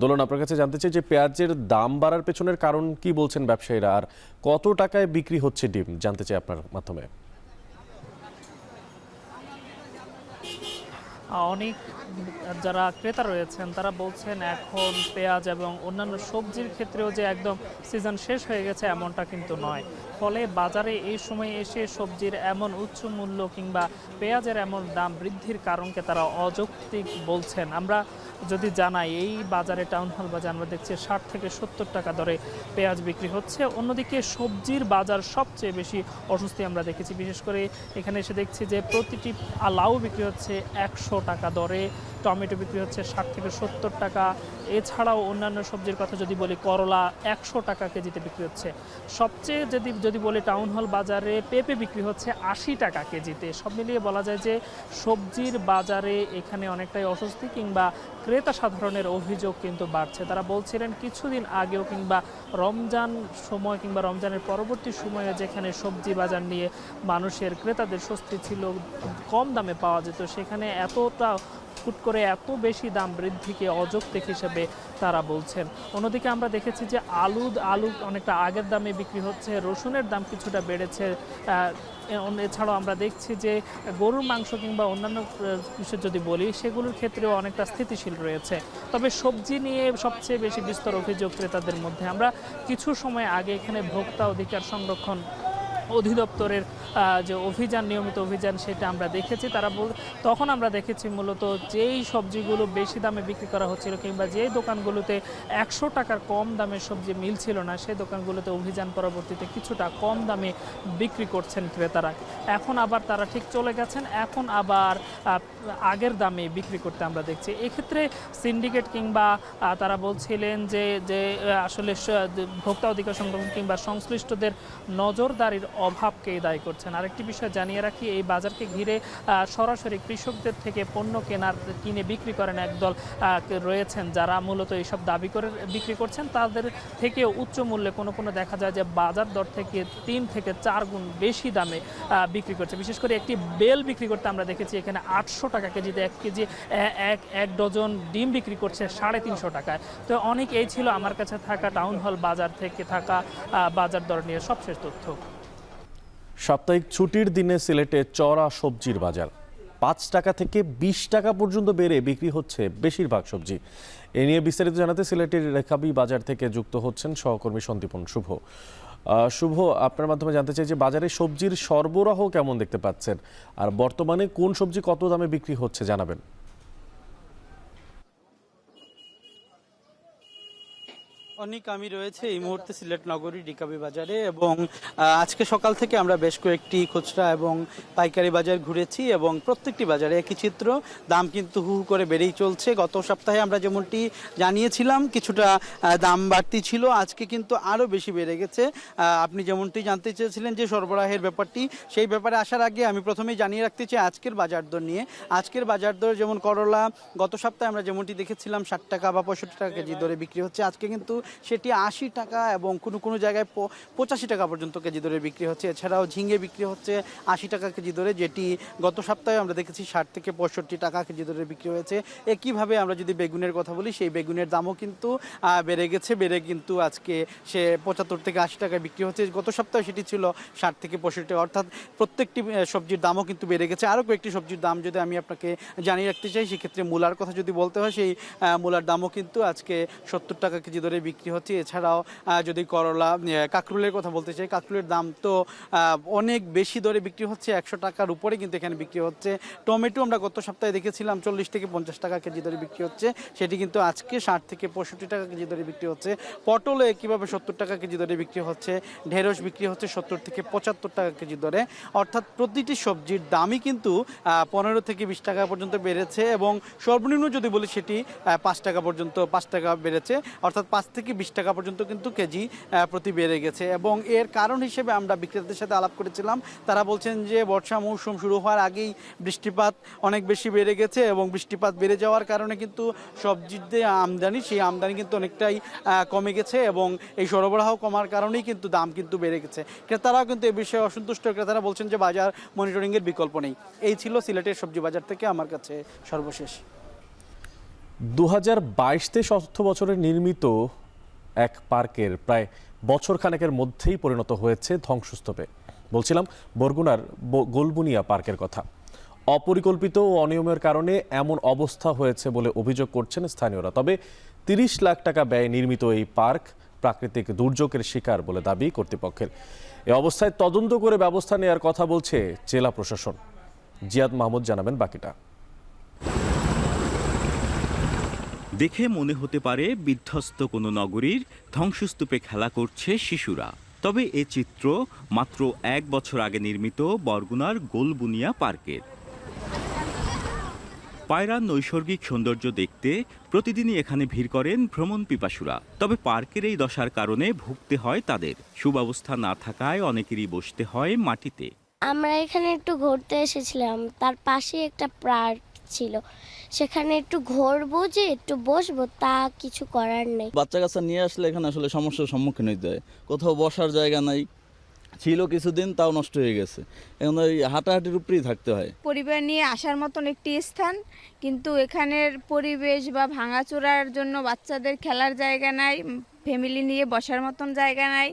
Speaker 1: দোলন, আপনার কাছে জানতে চাই যে পেঁয়াজের দাম বাড়ার পেছনের কারণ কি বলছেন ব্যবসায়ীরা, আর কত টাকায় বিক্রি হচ্ছে ডিম, জানতে চাই আপনার মাধ্যমে।
Speaker 8: অনেক যারা ক্রেতা রয়েছেন তারা বলছেন এখন পেঁয়াজ এবং অন্যান্য সবজির ক্ষেত্রেও যে একদম সিজন শেষ হয়ে গেছে এমনটা কিন্তু নয়। ফলে বাজারে এই সময় এসে সবজির এমন উচ্চ মূল্য কিংবা পেঁয়াজের এমন দাম বৃদ্ধির কারণকে তারা অযৌক্তিক বলছেন। আমরা যদি জানাই, এই বাজারে টাউন হল বাজার আমরা দেখছি 60 থেকে 70 টাকা দরে পেঁয়াজ বিক্রি হচ্ছে। অন্যদিকে সবজির বাজার সবচেয়ে বেশি অস্বস্তি আমরা দেখেছি। বিশেষ করে এখানে এসে দেখছি যে প্রতিটি লাউ বিক্রি হচ্ছে 100 টাকা দরে, টমেটো বিক্রি হচ্ছে 60 থেকে 70 টাকা। এছাড়াও অন্যান্য সবজির কথা যদি বলি, করলা 100 টাকা কেজিতে বিক্রি হচ্ছে। সবচেয়ে যদি বলি টাউন হল বাজারে পেঁপে বিক্রি হচ্ছে 80 টাকা কেজিতে। সব মিলিয়ে বলা যায় যে সবজির বাজারে এখানে অনেকটাই অস্বস্তি কিংবা ক্রেতা সাধারণের অভিযোগ কিন্তু বাড়ছে। তারা বলছিলেন কিছুদিন আগেও কিংবা রমজান সময় কিংবা রমজানের পরবর্তী সময়ে যেখানে সবজি বাজার নিয়ে মানুষের ক্রেতাদের স্বস্তি ছিল, কম দামে পাওয়া যেত, সেখানে এতটা হুট করে এত বেশি দাম বৃদ্ধিকে অযৌক্তিক হিসেবে তারা বলছেন। অন্যদিকে আমরা দেখেছি যে আলু অনেকটা আগের দামে বিক্রি হচ্ছে, রসুনের দাম কিছুটা বেড়েছে। এছাড়াও আমরা দেখছি যে গরুর মাংস কিংবা অন্যান্য বিষয় যদি বলি, সেগুলোর ক্ষেত্রেও অনেকটা স্থিতিশীল রয়েছে। তবে সবজি নিয়ে সবচেয়ে বেশি বিস্তর অভিযোগ ক্রেতাদের মধ্যে। আমরা কিছু সময় আগে এখানে ভোক্তা অধিকার সংরক্ষণ অধিদপ্তরের যে অভিযান, নিয়মিত অভিযান, সেটা আমরা দেখেছি। তখন আমরা দেখেছি মূলত যেই সবজিগুলো বেশি দামে বিক্রি করা হচ্ছিল কিংবা যেই দোকানগুলোতে 100 টাকার কম দামের সবজি মিলছিল না, সেই দোকানগুলোতে অভিযান পরবর্তীতে কিছুটা কম দামে বিক্রি করছেন ক্রেতারা। এখন আবার তারা ঠিক চলে গেছেন, এখন আবার আগের দামে বিক্রি করতে আমরা দেখছি। এক্ষেত্রে সিন্ডিকেট কিংবা তারা বলছিলেন যে আসলে ভোক্তা অধিকার সংগঠন কিংবা সংশ্লিষ্টদের নজরদারির অভাবকে দায়ী করছেন। আরেকটি বিষয় জানিয়ে রাখি, এই বাজারকে ঘিরে সরাসরি কৃষকদের থেকে পণ্য কিনে বিক্রি করেন একদল রয়েছেন, যারা মূলত এইসব দাবি করে বিক্রি করছেন। তাদের থেকে উচ্চ মূল্যে কোনো দেখা যায় যে বাজার দর থেকে 3 থেকে 4 গুণ বেশি দামে বিক্রি করছে। বিশেষ করে একটি বেল বিক্রি করতে আমরা দেখেছি এখানে 800 টাকা কেজিতে, 1 কেজি 1 ডজন ডিম বিক্রি করছে 350 টাকায়। তো অনেক এই ছিল আমার কাছে থাকা টাউন হল বাজার থেকে থাকা বাজার দর নিয়ে সবশেষ তথ্য।
Speaker 1: সাপ্তাহিক ছুটির দিনে সিলেটে চড়া সবজির বাজার 5 টাকা থেকে 20 টাকা পর্যন্ত বেড়ে বিক্রি হচ্ছে বেশিরভাগ সবজি। এ নিয়ে বিস্তারিত জানাতে সিলেটের রেখাবি বাজার থেকে যুক্ত হচ্ছেন সহকর্মী সন্দীপন শুভ। শুভ, আপনার মাধ্যমে জানতে চাই যে বাজারে সবজির সরবরাহ কেমন দেখতে পাচ্ছেন, আর বর্তমানে কোন সবজি কত দামে বিক্রি হচ্ছে জানাবেন।
Speaker 9: অনেক আমি রয়েছে এই মুহূর্তে সিলেট নগরী ডিকাবি বাজারে, এবং আজকে সকাল থেকে আমরা বেশ কয়েকটি খুচরা এবং পাইকারি বাজার ঘুরেছি, এবং প্রত্যেকটি বাজারে একই চিত্র, দাম কিন্তু হু করে বেড়েই চলছে। গত সপ্তাহে আমরা যেমনটি জানিয়েছিলাম কিছুটা দাম বাড়তি ছিল, আজকে কিন্তু আরও বেশি বেড়ে গেছে। আপনি যেমনটি জানতে চেয়েছিলেন যে সরবরাহের ব্যাপারটি, সেই ব্যাপারে আসার আগে আমি প্রথমেই জানিয়ে রাখতে চাই আজকের বাজার দর নিয়ে। আজকের বাজার দর যেমন করলা গত সপ্তাহে আমরা যেমনটি দেখেছিলাম 60 টাকা বা 65 টাকা কেজি দরে বিক্রি হচ্ছে, আজকে কিন্তু সেটি 80 টাকা এবং কোনো জায়গায় 85 টাকা পর্যন্ত কেজি দরে বিক্রি হচ্ছে। এছাড়াও ঝিঙে বিক্রি হচ্ছে 80 টাকা কেজি দরে, যেটি গত সপ্তাহে আমরা দেখেছি 60 থেকে 65 টাকা কেজি দরে বিক্রি হয়েছে। একইভাবে আমরা যদি বেগুনের কথা বলি, সেই বেগুনের দামও কিন্তু বেড়ে কিন্তু আজকে সে 75 থেকে 80 টাকায় বিক্রি হচ্ছে। গত সপ্তাহে সেটি ছিল 60 থেকে 65 টাকা, অর্থাৎ প্রত্যেকটি সবজির দামও কিন্তু বেড়ে গেছে। আরও কয়েকটি সবজির দাম যদি আমি আপনাকে জানিয়ে রাখতে চাই, সেক্ষেত্রে মূলার কথা যদি বলতে হয়, সেই মূলার দামও কিন্তু আজকে 70 টাকা কেজি দরে বিক্রি হচ্ছে। এছাড়াও যদি করলা কাঁকরুলের কথা বলতে চাই, কাঁকরুলের দাম তো অনেক বেশি দরে বিক্রি হচ্ছে, 100 টাকার উপরে কিন্তু এখানে বিক্রি হচ্ছে। টমেটো আমরা গত সপ্তাহে দেখেছিলাম 40 থেকে 50 টাকা কেজি দরে বিক্রি হচ্ছে, সেটি কিন্তু আজকে 60 থেকে 65 টাকা কেজি দরে বিক্রি হচ্ছে। পটল কীভাবে 70 টাকা কেজি দরে বিক্রি হচ্ছে, ঢেঁড়স বিক্রি হচ্ছে 70 থেকে 75 টাকা কেজি দরে। অর্থাৎ প্রতিটি সবজির দামই কিন্তু 15 থেকে 20 টাকা পর্যন্ত বেড়েছে, এবং সর্বনিম্ন যদি বলি সেটি 5 টাকা বেড়েছে, অর্থাৎ 5 থেকে 20 টাকা পর্যন্ত কিন্তু কেজি প্রতি বেড়ে গেছে। এবং এর কারণ হিসেবে আমরা বিক্রেতাদের সাথে আলাপ করেছিলাম, তারা বলছেন যে বর্ষা মৌসুম শুরু হওয়ার আগেই বৃষ্টিপাত অনেক বেশি বেড়ে গেছে, এবং বৃষ্টিপাত বেড়ে যাওয়ার কারণে কিন্তু সবজির যে আমদানি, সেই আমদানি কিন্তু অনেকটাই কমে গেছে, এবং এই সরবরাহ কমার কারণেই কিন্তু দাম কিন্তু বেড়ে গেছে। ক্রেতারাও কিন্তু এ বিষয়ে অসন্তুষ্ট। ক্রেতারা বলছেন যে বাজার মনিটরিংয়ের বিকল্প নেই। এই ছিল সিলেটের সবজি বাজার থেকে আমার কাছে সর্বশেষ।
Speaker 1: 2022-23 অর্থ বছরে নির্মিত এক পার্কের প্রায় বছর খানেকের মধ্যেই পরিণত হয়েছে ধ্বংসস্তূপে। বলছিলাম বরগুনার গোলবুনিয়া পার্কের কথা। অপরিকল্পিত ও অনিয়মের কারণে এমন অবস্থা হয়েছে বলে অভিযোগ করছেন স্থানীয়রা। তবে 30 লাখ টাকা ব্যয়ে নির্মিত এই পার্ক প্রাকৃতিক দুর্যোগের শিকার বলে দাবি কর্তৃপক্ষের। এ অবস্থায় তদন্ত করে ব্যবস্থা নেওয়ার কথা বলছে জেলা প্রশাসন। জিয়াদ মাহমুদ জানাবেন বাকিটা।
Speaker 10: দেখে মনে হতে পারে বিধ্বস্ত কোনো নগরীর ধ্বংসস্তূপে খেলা করছে শিশুরা। তবে এ চিত্র মাত্র 1 বছর আগে নির্মিত বরগুনার গোলবুনিয়া পার্কের। পায়রার নৈসর্গিক সৌন্দর্য দেখতে প্রতিদিনই এখানে ভিড় করেন ভ্রমণ পিপাসুরা। তবে পার্কের এই দশার কারণে ভুগতে হয় তাদের। সুব্যবস্থা না থাকায় অনেকেরই বসতে হয় মাটিতে।
Speaker 13: আমরা এখানে একটু ঘুরতে এসেছিলাম, তার পাশে একটা পার্ক ছিল, সেখানে একটু ঘুরবো যে একটু বসবো, তা কিছু করার নেই।
Speaker 24: বাচ্চা কাচ্চা নিয়ে আসলে এখানে আসলে সমস্যার সম্মুখীন হতে হয়। কোথাও বসার জায়গা নাই, ছিল কিছুদিন, তাও নষ্ট হয়ে গেছে। এখন ওই হাঁটাহাঁটির উপরেই থাকতে হয়।
Speaker 25: পরিবার নিয়ে আসার মতন একটি স্থান, কিন্তু এখানের পরিবেশ বা ভাঙাচোরার জন্য বাচ্চাদের খেলার জায়গা নাই, ফ্যামিলি নিয়ে বসার মতন জায়গা নাই।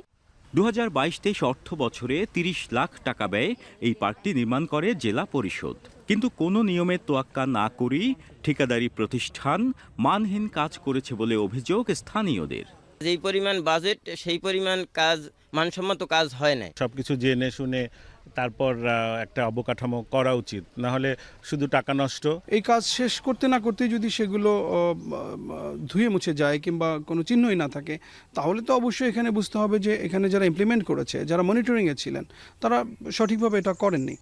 Speaker 10: 2022-23 অর্থ বছরে 30 লাখ টাকা ব্যয়ে এই পার্কটি নির্মাণ করে জেলা পরিষদ। কিন্তু কোনো নিয়মের তোয়াক্কা না করেই ঠিকাদারি প্রতিষ্ঠান মানহীন কাজ করেছে বলে অভিযোগ স্থানীয়দের।
Speaker 26: যেই পরিমাণ বাজেট সেই পরিমাণ কাজ
Speaker 7: মানসম্মত কাজ হয় না।
Speaker 14: সবকিছু জেনে শুনে তারপর একটা অবকাঠামো করা উচিত, না হলে শুধু টাকা নষ্ট।
Speaker 16: এই কাজ শেষ করতে না করতে যদি সেগুলো ধুয়ে মুছে যায় কিংবা কোনো চিহ্নই না থাকে, তাহলে তো অবশ্যই এখানে বুঝতে হবে যে এখানে যারা ইমপ্লিমেন্ট করেছে, যারা মনিটরিংয়ে ছিলেন, তারা সঠিকভাবে এটা করেননি।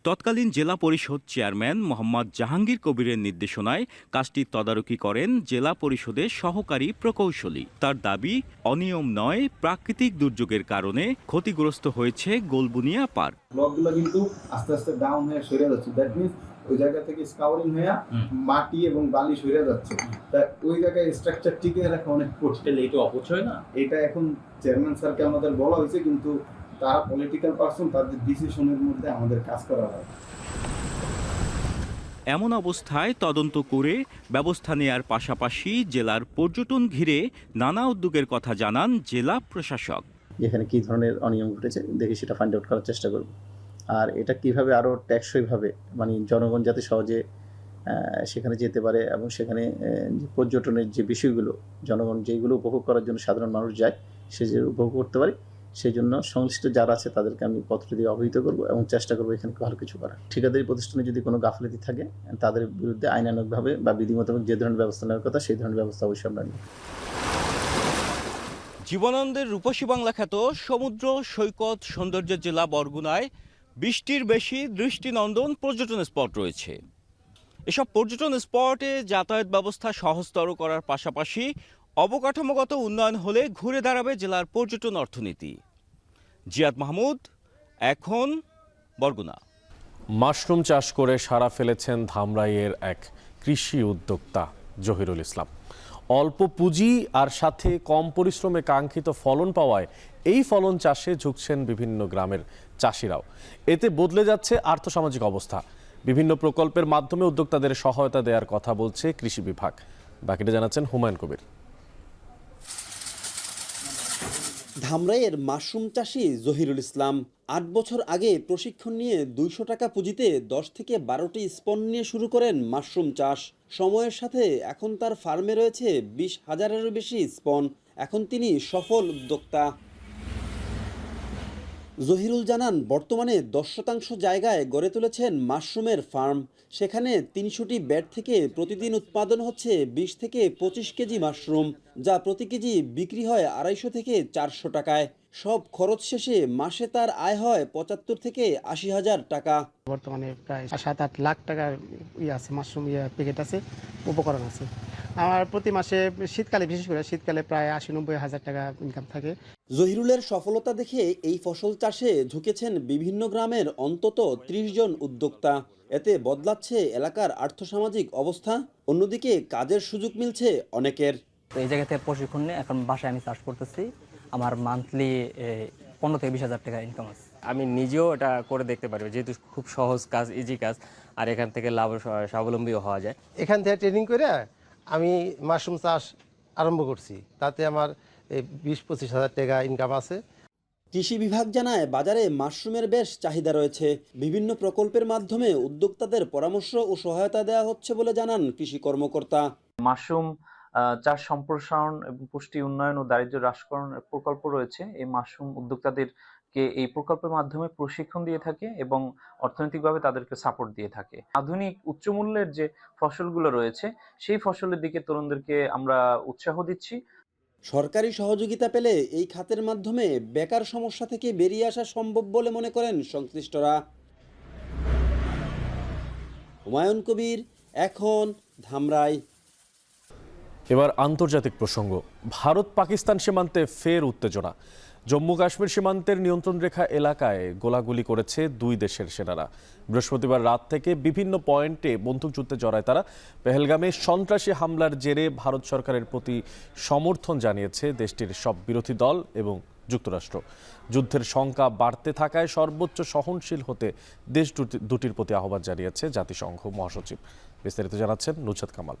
Speaker 10: তৎকালীন জেলা পরিষদ চেয়ারম্যান মোহাম্মদ জাহাঙ্গীর কবিরের নির্দেশনায় কাজটির তদারকি করেন জেলা পরিষদের সহকারী প্রকৌশলী। তার দাবি, অনিয়ম নয়, প্রাকৃতিক দুর্যোগের কারণে ক্ষতিগ্রস্ত হয়েছে গোলবুনিয়া পার্ক।
Speaker 17: ব্লকগুলো কিন্তু আস্তে আস্তে ডাউন হয়ে সরে যাচ্ছে, দ্যাট মিন্স ওই জায়গা থেকে স্কাউরিং হয়ে মাটি এবং বালি সরে যাচ্ছে। তা ওই জায়গায় স্ট্রাকচার টিকে রাখা অনেক কঠিন। এটা অপচয় না? এটা এখন চেয়ারম্যান স্যারকে আমাদের বলা হয়েছে, কিন্তু তারা পলিটিক্যাল পারসন, তাদের ডিসিশনের মধ্যে আমাদের কাজ করা হয়।
Speaker 10: এমন অবস্থায় তদন্ত করে ব্যবস্থা নেয়ার পাশাপাশি জেলার পর্যটন ঘিরে নানা উদ্যোগের কথা জানান জেলা প্রশাসক।
Speaker 18: এখানে কী ধরনের অনিয়ম ঘটেছে দেখে সেটা ফাইন্ড আউট করার চেষ্টা করব, আর এটা কিভাবে আরও টেকসইভাবে, মানে জনগণ যাতে সহজে সেখানে যেতে পারে এবং সেখানে পর্যটনের যে বিষয়গুলো জনগণ যেগুলো উপভোগ করার জন্য সাধারণ মানুষ যায় সে যে উপভোগ করতে পারে, সেই জন্য সংশ্লিষ্ট যারা আছে তাদেরকে আমি পত্র দিয়ে অবহিত করব এবং চেষ্টা করবো এখানে ভালো কিছু করার। ঠিকাদারি প্রতিষ্ঠানে যদি কোনো গাফিলতি থাকে তাদের বিরুদ্ধে আইনানুগভাবে বা বিধিমতামক যে ধরনের ব্যবস্থা নেওয়ার কথা সেই ধরনের ব্যবস্থা অবশ্যই আমরা নিই।
Speaker 10: জীবনানন্দের রূপসী বাংলা খ্যাত সমুদ্র সৈকত সৌন্দর্যের জেলা বরগুনায় 20টির বেশি দৃষ্টিনন্দন পর্যটন স্পট রয়েছে। এসব পর্যটন স্পটে যাতায়াত ব্যবস্থা সহজতর করার পাশাপাশি অবকাঠামোগত উন্নয়ন হলে ঘুরে দাঁড়াবে জেলার পর্যটন অর্থনীতি। জিয়াদ মাহমুদ, এখন বরগুনা।
Speaker 1: মাশরুম চাষ করে সাড়া ফেলেছেন ধামরাইয়ের এক কৃষি উদ্যোক্তা জহিরুল ইসলাম। অল্প পুঁজি আর সাথে কম পরিশ্রমে কাঙ্ক্ষিত ফলন পাওয়ায় এই ফলন চাষে ঝুঁকছেন বিভিন্ন গ্রামের চাষিরাও। এতে বদলে যাচ্ছে আর্থসামাজিক অবস্থা। বিভিন্ন প্রকল্পের মাধ্যমে উদ্যোক্তাদের সহায়তা দেওয়ার কথা বলছে কৃষি বিভাগ। বাকিটা জানাচ্ছেন হুমায়ুন কবির।
Speaker 26: ধামরাইয়ের মাশরুম চাষি জহিরুল ইসলাম 8 বছর আগে প্রশিক্ষণ নিয়ে 200 টাকা পুঁজিতে 10 থেকে 12টি স্পন নিয়ে শুরু করেন মাশরুম চাষ। সময়ের সাথে এখন তার ফার্মে রয়েছে 20,000-এরও বেশি স্পন। এখন তিনি সফল উদ্যোক্তা। জহিরুল জানান, বর্তমানে 10% জায়গায় গড়ে তুলেছেন মাশরুমের ফার্ম। সেখানে 300টি বেড থেকে প্রতিদিন উৎপাদন হচ্ছে 20 থেকে 25 কেজি মাশরুম, যা প্রতি কেজি বিক্রি হয় 250 থেকে 400 টাকায়। সব খরচ শেষে মাসে তার আয় হয় 75 থেকে 80,000 টাকা।
Speaker 27: বর্তমানে প্রায় 7-8 লাখ টাকার আছে মাশরুম প্যাকেট আছে, উপকরণ আছে। আমার প্রতি মাসে শীতকালে, বিশেষ করে শীতকালে প্রায় 80-90 হাজার টাকা ইনকাম থাকে।
Speaker 26: জহিরুলের সফলতা দেখে এই ফসল চাষে ঝুঁকেছেন বিভিন্ন গ্রামের অন্তত 30 জন উদ্যোক্তা। এতে বদলাচ্ছে এলাকার আর্থসামাজিক অবস্থা, অন্যদিকে কাজের সুযোগ মিলছে অনেকের।
Speaker 28: এই জায়গাতে প্রশিক্ষণ নিয়ে এখন বাসায় আমি চাষ করতেছি। আমার মান্থলি 15 থেকে 20 হাজার টাকা ইনকাম আছে।
Speaker 29: আমি নিজেও এটা করে দেখতে পারি, যেহেতু খুব সহজ কাজ, ইজি কাজ, আর এখান থেকে লাভ স্বাবলম্বীও হওয়া যায়।
Speaker 27: এখান থেকে ট্রেনিং করে আমি মাশরুম চাষ আরম্ভ করছি, তাতে আমার 20-25 হাজার টাকা ইনকাম আছে।
Speaker 26: কৃষি বিভাগ জানায়, বাজারে মাশরুমের বেশ চাহিদা রয়েছে। বিভিন্ন প্রকল্পের মাধ্যমে উদ্যোক্তাদের পরামর্শ ও সহায়তা দেওয়া হচ্ছে বলে জানান কৃষি কর্মকর্তা।
Speaker 30: মাশরুম চাষ সম্প্রসারণ এবং পুষ্টি উন্নয়ন ও দারিদ্র্য হ্রাসকরণের প্রকল্প রয়েছে। এই মাশরুম উদ্যোক্তাদেরকে এই প্রকল্পের মাধ্যমে প্রশিক্ষণ দিয়ে থাকে এবং অর্থনৈতিকভাবে তাদেরকে সাপোর্ট দিয়ে থাকে। আধুনিক উচ্চমূল্যের যে ফসলগুলো রয়েছে সেই ফসলের দিকে তরুণদেরকে আমরা উৎসাহ দিচ্ছি।
Speaker 26: সরকারি সহযোগিতা পেলে এই খাতের মাধ্যমে বেকার সমস্যা থেকে বেরিয়ে আসা সম্ভব বলে মনে করেন সংশ্লিষ্টরা। হুমায়ুন কবির, এখন ধামরাই।
Speaker 1: এবার আন্তর্জাতিক প্রসঙ্গ। ভারত পাকিস্তান সীমান্তে ফের উত্তেজনা। জম্মু কাশ্মীর সীমান্তের নিয়ন্ত্রণ রেখা এলাকায় গোলাগুলি করেছে দুই দেশের সেনারা। বৃহস্পতিবার রাত থেকে বিভিন্ন পয়েন্টে বন্দুকযুদ্ধে জড়ায় তারা। পেহেলগামে সন্ত্রাসী হামলার জেরে ভারত সরকারের প্রতি সমর্থন জানিয়েছে দেশটির সব বিরোধী দল এবং যুক্তরাষ্ট্র। যুদ্ধের শঙ্কা বাড়তে থাকায় সর্বোচ্চ সহনশীল হতে দেশ দুটির প্রতি আহ্বান জানিয়েছে জাতিসংঘ মহাসচিব। বিস্তারিত জানাচ্ছেন নুসরাত কামাল।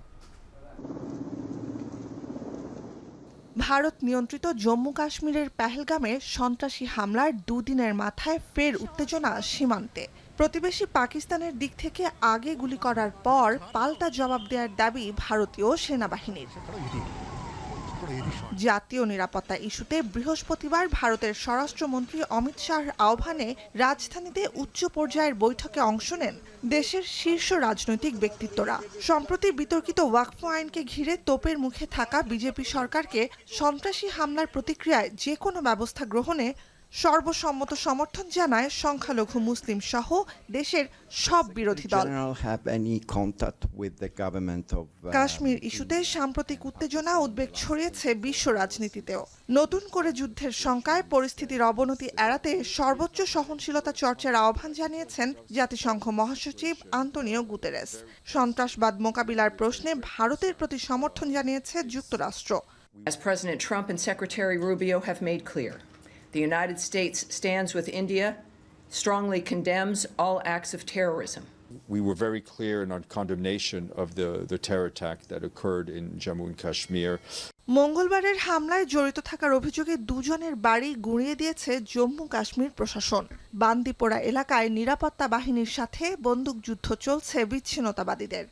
Speaker 31: ভারত নিয়ন্ত্রিত জম্মু কাশ্মীরের পেহেলগামে সন্ত্রাসী হামলার দুদিনের মাথায় ফের উত্তেজনা সীমান্তে। প্রতিবেশী পাকিস্তানের দিক থেকে আগে গুলি করার পর পাল্টা জবাব দেওয়ার দাবি ভারতীয় সেনাবাহিনীর। জাতীয় নিরাপত্তা ইস্যুতে বৃহস্পতিবার ভারতের স্বরাষ্ট্রমন্ত্রী অমিত শাহর আহ্বানে রাজধানীতে উচ্চ পর্যায়ের বৈঠকে অংশ নেন দেশের শীর্ষ রাজনৈতিক ব্যক্তিত্বরা। সম্প্রতি বিতর্কিত ওয়াকফ আইনকে ঘিরে তোপের মুখে থাকা বিজেপি সরকারকে সন্ত্রাসী হামলার প্রতিক্রিয়ায় যে কোনো ব্যবস্থা গ্রহণে সর্বসম্মত সমর্থন জানায় সংখ্যালঘু মুসলিম সহ দেশের সব বিরোধী দল। কাশ্মীর ইস্যুতে সাম্প্রতিক উত্তেজনা উদ্বেগ ছড়িয়েছে বিশ্ব রাজনীতিতেও। নতুন করে যুদ্ধের শঙ্কায় পরিস্থিতির অবনতি এড়াতে সর্বোচ্চ সহনশীলতা চর্চার আহ্বান জানিয়েছেন জাতিসংঘ মহাসচিব আন্তোনিও গুতেরেস। সন্ত্রাসবাদ মোকাবিলার প্রশ্নে ভারতের প্রতি সমর্থন জানিয়েছে যুক্তরাষ্ট্র।
Speaker 2: As President Trump and Secretary Rubio have made clear, the United States stands with India, strongly condemns all acts of terrorism.
Speaker 4: We were very clear in our condemnation of the terror attack that occurred in Jammu and Kashmir.
Speaker 31: মঙ্গলবারের হামলায় জড়িত থাকার অভিযোগে দুজনের বাড়ি গুঁড়িয়ে দিয়েছে জম্মু কাশ্মীর প্রশাসন। বান্দিপোরা এলাকায় নিরাপত্তা বাহিনীর সাথে বন্দুকযুদ্ধ চলছে বিচ্ছিন্নতাবাদীদের।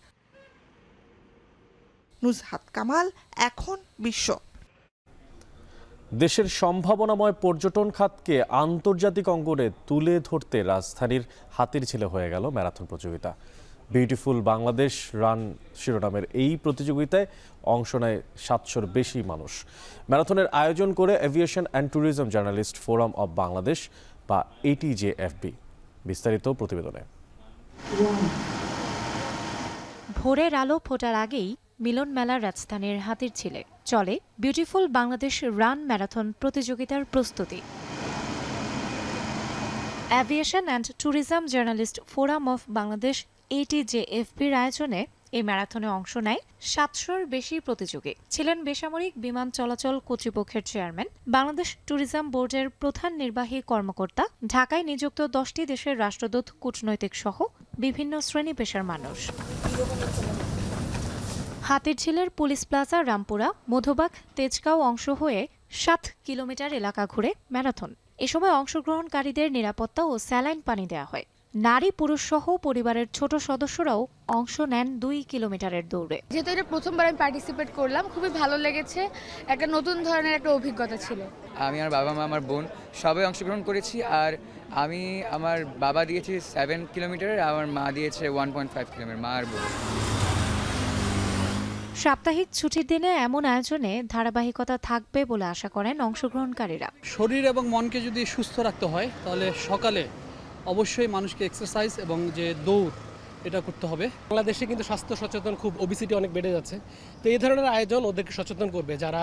Speaker 31: নুজহাত কামাল, এখন বিশ্ব।
Speaker 1: দেশের সম্ভাবনাময় পর্যটন খাতকে আন্তর্জাতিক অঙ্গনে তুলে ধরতে রাজধানীর হাতিরঝিলে হয়ে গেল ম্যারাথন প্রতিযোগিতা। বিউটিফুল বাংলাদেশ রান শিরোনামের এই প্রতিযোগিতায় অংশ নেয় 700-র বেশি মানুষ। ম্যারাথনের আয়োজন করে aviation and tourism journalist forum of Bangladesh বা ATJFB। বিস্তারিত প্রতিবেদনে।
Speaker 7: ভোরের আলো ফোটার আগেই মিলন মেলার রাজধানীর হাতিরঝিলে চলে বিউটিফুল বাংলাদেশ রান ম্যারাথন প্রতিযোগিতার প্রস্তুতি। Aviation and tourism journalist forum of Bangladesh ATJFB'র আয়োজনে এই ম্যারাথনে অংশ নেয় 700-র বেশি প্রতিযোগী। ছিলেন বেসামরিক বিমান চলাচল কর্তৃপক্ষের চেয়ারম্যান, বাংলাদেশ ট্যুরিজম বোর্ডের প্রধান নির্বাহী কর্মকর্তা, ঢাকায় নিযুক্ত 10টি দেশের রাষ্ট্রদূত, কূটনৈতিক সহ বিভিন্ন শ্রেণী পেশার মানুষ। হাতিরঝিলের পুলিশ প্লাজা, রামপুরা, মধুবাগ, তেজগাঁও অংশ হয়ে 7 কিলোমিটার এলাকা ঘুরে ম্যারাথন। এ সময় অংশগ্রহণকারীদের নিরাপত্তা ও স্যালাইন পানি দেওয়া হয়। নারী পুরুষ সহ পরিবারের ছোট সদস্যরাও অংশ নেন 2 কিলোমিটারের দৌড়ে।
Speaker 11: যেহেতু এটা প্রথমবার আমি পার্টিসিপেট করলাম, খুবই ভালো লেগেছে। একটা নতুন ধরনের একটা অভিজ্ঞতা ছিল।
Speaker 12: আমি আর বাবা মা, আমার বোন সবাই অংশগ্রহণ করেছি। আর আমি আমার বাবা দিয়েছি 7 কিলোমিটার, আমার মা দিয়েছে 1.5 কিলোমিটার, মা আর বোন।
Speaker 7: সাপ্তাহিক ছুটির দিনে এমন আয়োজনে ধারাবাহিকতা থাকবে বলে আশা করেন অংশগ্রহণকারীরা।
Speaker 15: শরীর এবং মনকে যদি সুস্থ রাখতে হয় তাহলে সকালে অবশ্যই মানুষকে এক্সারসাইজ এবং যে দৌড় এটা করতে হবে। বাংলাদেশে কিন্তু স্বাস্থ্য সচেতন খুব, ওবিসিটি অনেক বেড়ে যাচ্ছে। তো এই ধরনের আয়োজন ওদেরকে সচেতন করবে যারা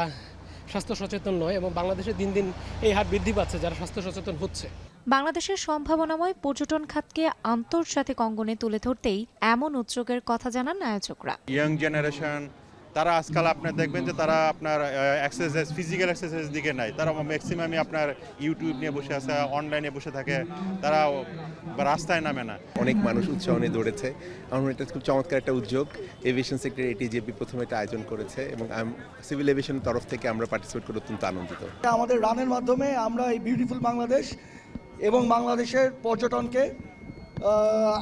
Speaker 15: স্বাস্থ্য সচেতন নয়, এবং বাংলাদেশে দিন দিন এই হার বৃদ্ধি পাচ্ছে যারা স্বাস্থ্য সচেতন হচ্ছে।
Speaker 7: বাংলাদেশের সম্ভাবনাময় পর্যটন খাতকে আন্তর্জাতিক অঙ্গনে তুলে ধরতেই এমন উদ্যোগের কথা জানান আয়োজকরা।
Speaker 19: ইয়াং জেনারেশন তারা আজকাল আপনার দেখবেন যে তারা আপনার এক্সারসাইজ, ফিজিক্যাল এক্সারসাইজ দিকে নাই, তারা ম্যাক্সিমামই আপনার ইউটিউব নিয়ে বসে আছে, অনলাইনে বসে থাকে, তারা রাস্তায় নামে না।
Speaker 20: অনেক মানুষ উৎসাহ নিয়ে দৌড়েছে। আমার এটা খুব চমৎকার একটা উদ্যোগ। এভিয়েশন সেক্টর ATJFB প্রথমে এটা আয়োজন করেছে এবং সিভিল এভিয়েশনের তরফ থেকে আমরা পার্টিসিপেট করে অত্যন্ত আনন্দিত।
Speaker 21: আমাদের রানের মাধ্যমে আমরা এই বিউটিফুল বাংলাদেশ এবং বাংলাদেশের পর্যটনকে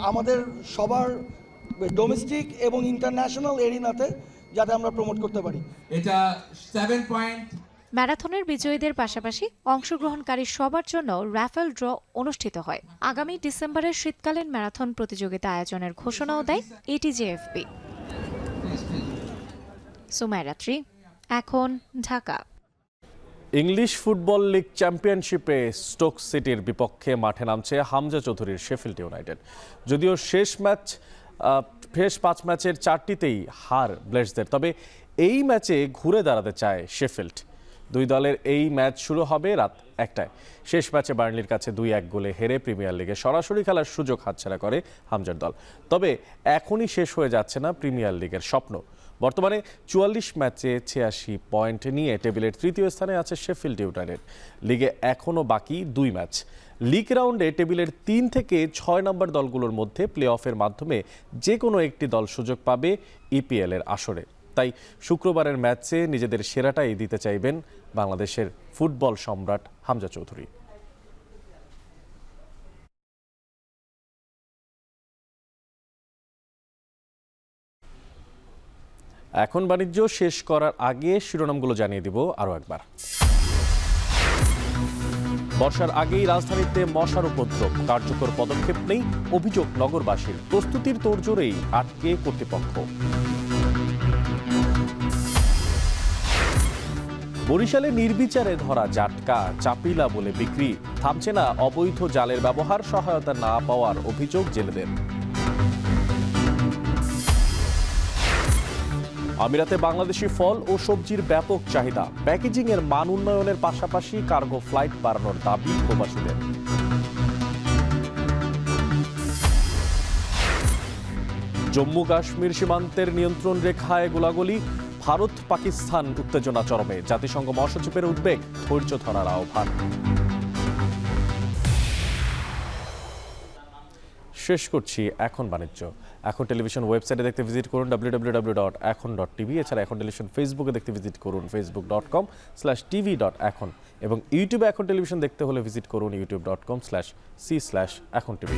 Speaker 21: আমাদের সবার ডোমেস্টিক এবং ইন্টারন্যাশনাল এরিনাতে যাতে আমরা প্রমোট করতে পারি। এটা 7 পয়েন্ট।
Speaker 7: ম্যারাথনের বিজয়ীদের পাশাপাশি অংশগ্রহণকারী সবার জন্য র্যাফেল ড্র অনুষ্ঠিত হয়। আগামী ডিসেম্বরের শীতকালীন ম্যারাথন প্রতিযোগিতা আয়োজনের ঘোষণাও দেয় ATJFB। সুমাইরাত্রি, এখন ঢাকা।
Speaker 1: ইংলিশ ফুটবল লিগ চ্যাম্পিয়নশিপে স্টোক সিটির বিপক্ষে মাঠে নামছে হামজা চৌধুরীর শেফিল্ড ইউনাইটেড। যদিও শেষ 5 ম্যাচের 4টিতেই হার ব্লেডসদের, তবে এই ম্যাচে ঘুরে দাঁড়াতে চায় শেফিল্ড। দুই দলের এই ম্যাচ শুরু হবে রাত 1টায়। শেষ ম্যাচে বার্নলির কাছে 2-1 গোলে হেরে প্রিমিয়ার লিগে সরাসরি খেলার সুযোগ হাতছাড়া করে হামজার দল। তবে এখনই শেষ হয়ে যাচ্ছে না প্রিমিয়ার লিগের স্বপ্ন। বর্তমানে 44 ম্যাচে 86 পয়েন্ট নিয়ে টেবিলের 3য় স্থানে আছে শেফিল্ড ইউনাইটেড। লিগে এখনও বাকি 2 ম্যাচ। লিগ রাউন্ডে টেবিলের 3 থেকে 6 নম্বর দলগুলোর মধ্যে প্লে অফের মাধ্যমে যে কোনো একটি দল সুযোগ পাবে EPL এর আসরে। তাই শুক্রবারের ম্যাচে নিজেদের সেরাটাই দিতে চাইবেন বাংলাদেশের ফুটবল সম্রাট হামজা চৌধুরী। এখন বাণিজ্য শেষ করার আগে শিরোনামগুলো জানিয়ে দিব আরও একবার। বর্ষার আগেই রাজধানীতে মশার উপদ্রব, কার্যকর পদক্ষেপ নেই অভিযোগ নগরবাসীর, প্রস্তুতির তোড়জোড়েই আটকে কর্তৃপক্ষ। বরিশালে নির্বিচারে ধরা জাটকা চাপিলা বলে বিক্রি, থামছে না অবৈধ জালের ব্যবহার, সহায়তা না পাওয়ার অভিযোগ জেলেদের। আমিরাতে বাংলাদেশি ফল ও সবজির ব্যাপক চাহিদা, প্যাকেজিং এর মান উন্নয়নের পাশাপাশি কার্গো ফ্লাইট বাড়ানোর দাবি প্রবাসীদের। জম্মু কাশ্মীর সীমান্তের নিয়ন্ত্রণ রেখায় গোলাগুলি, ভারত পাকিস্তান উত্তেজনা চরমে, জাতিসংঘ মহাসচিবের উদ্বেগ, ধৈর্য ধরার আহ্বান। শেষ করছি এখন বাণিজ্য। এখন টেলিভিশন ওয়েবসাইটে দেখতে ভিজিট করুন www.ekhon.tv। এছাড়া এখন টেলিভিশন ফেসবুকে দেখতে ভিজিট করুন facebook.com/tv.ekhon এবং ইউটিউবে এখন টেলিভিশন দেখতে হলে ভিজিট করুন youtube.com/c/ekhon tv।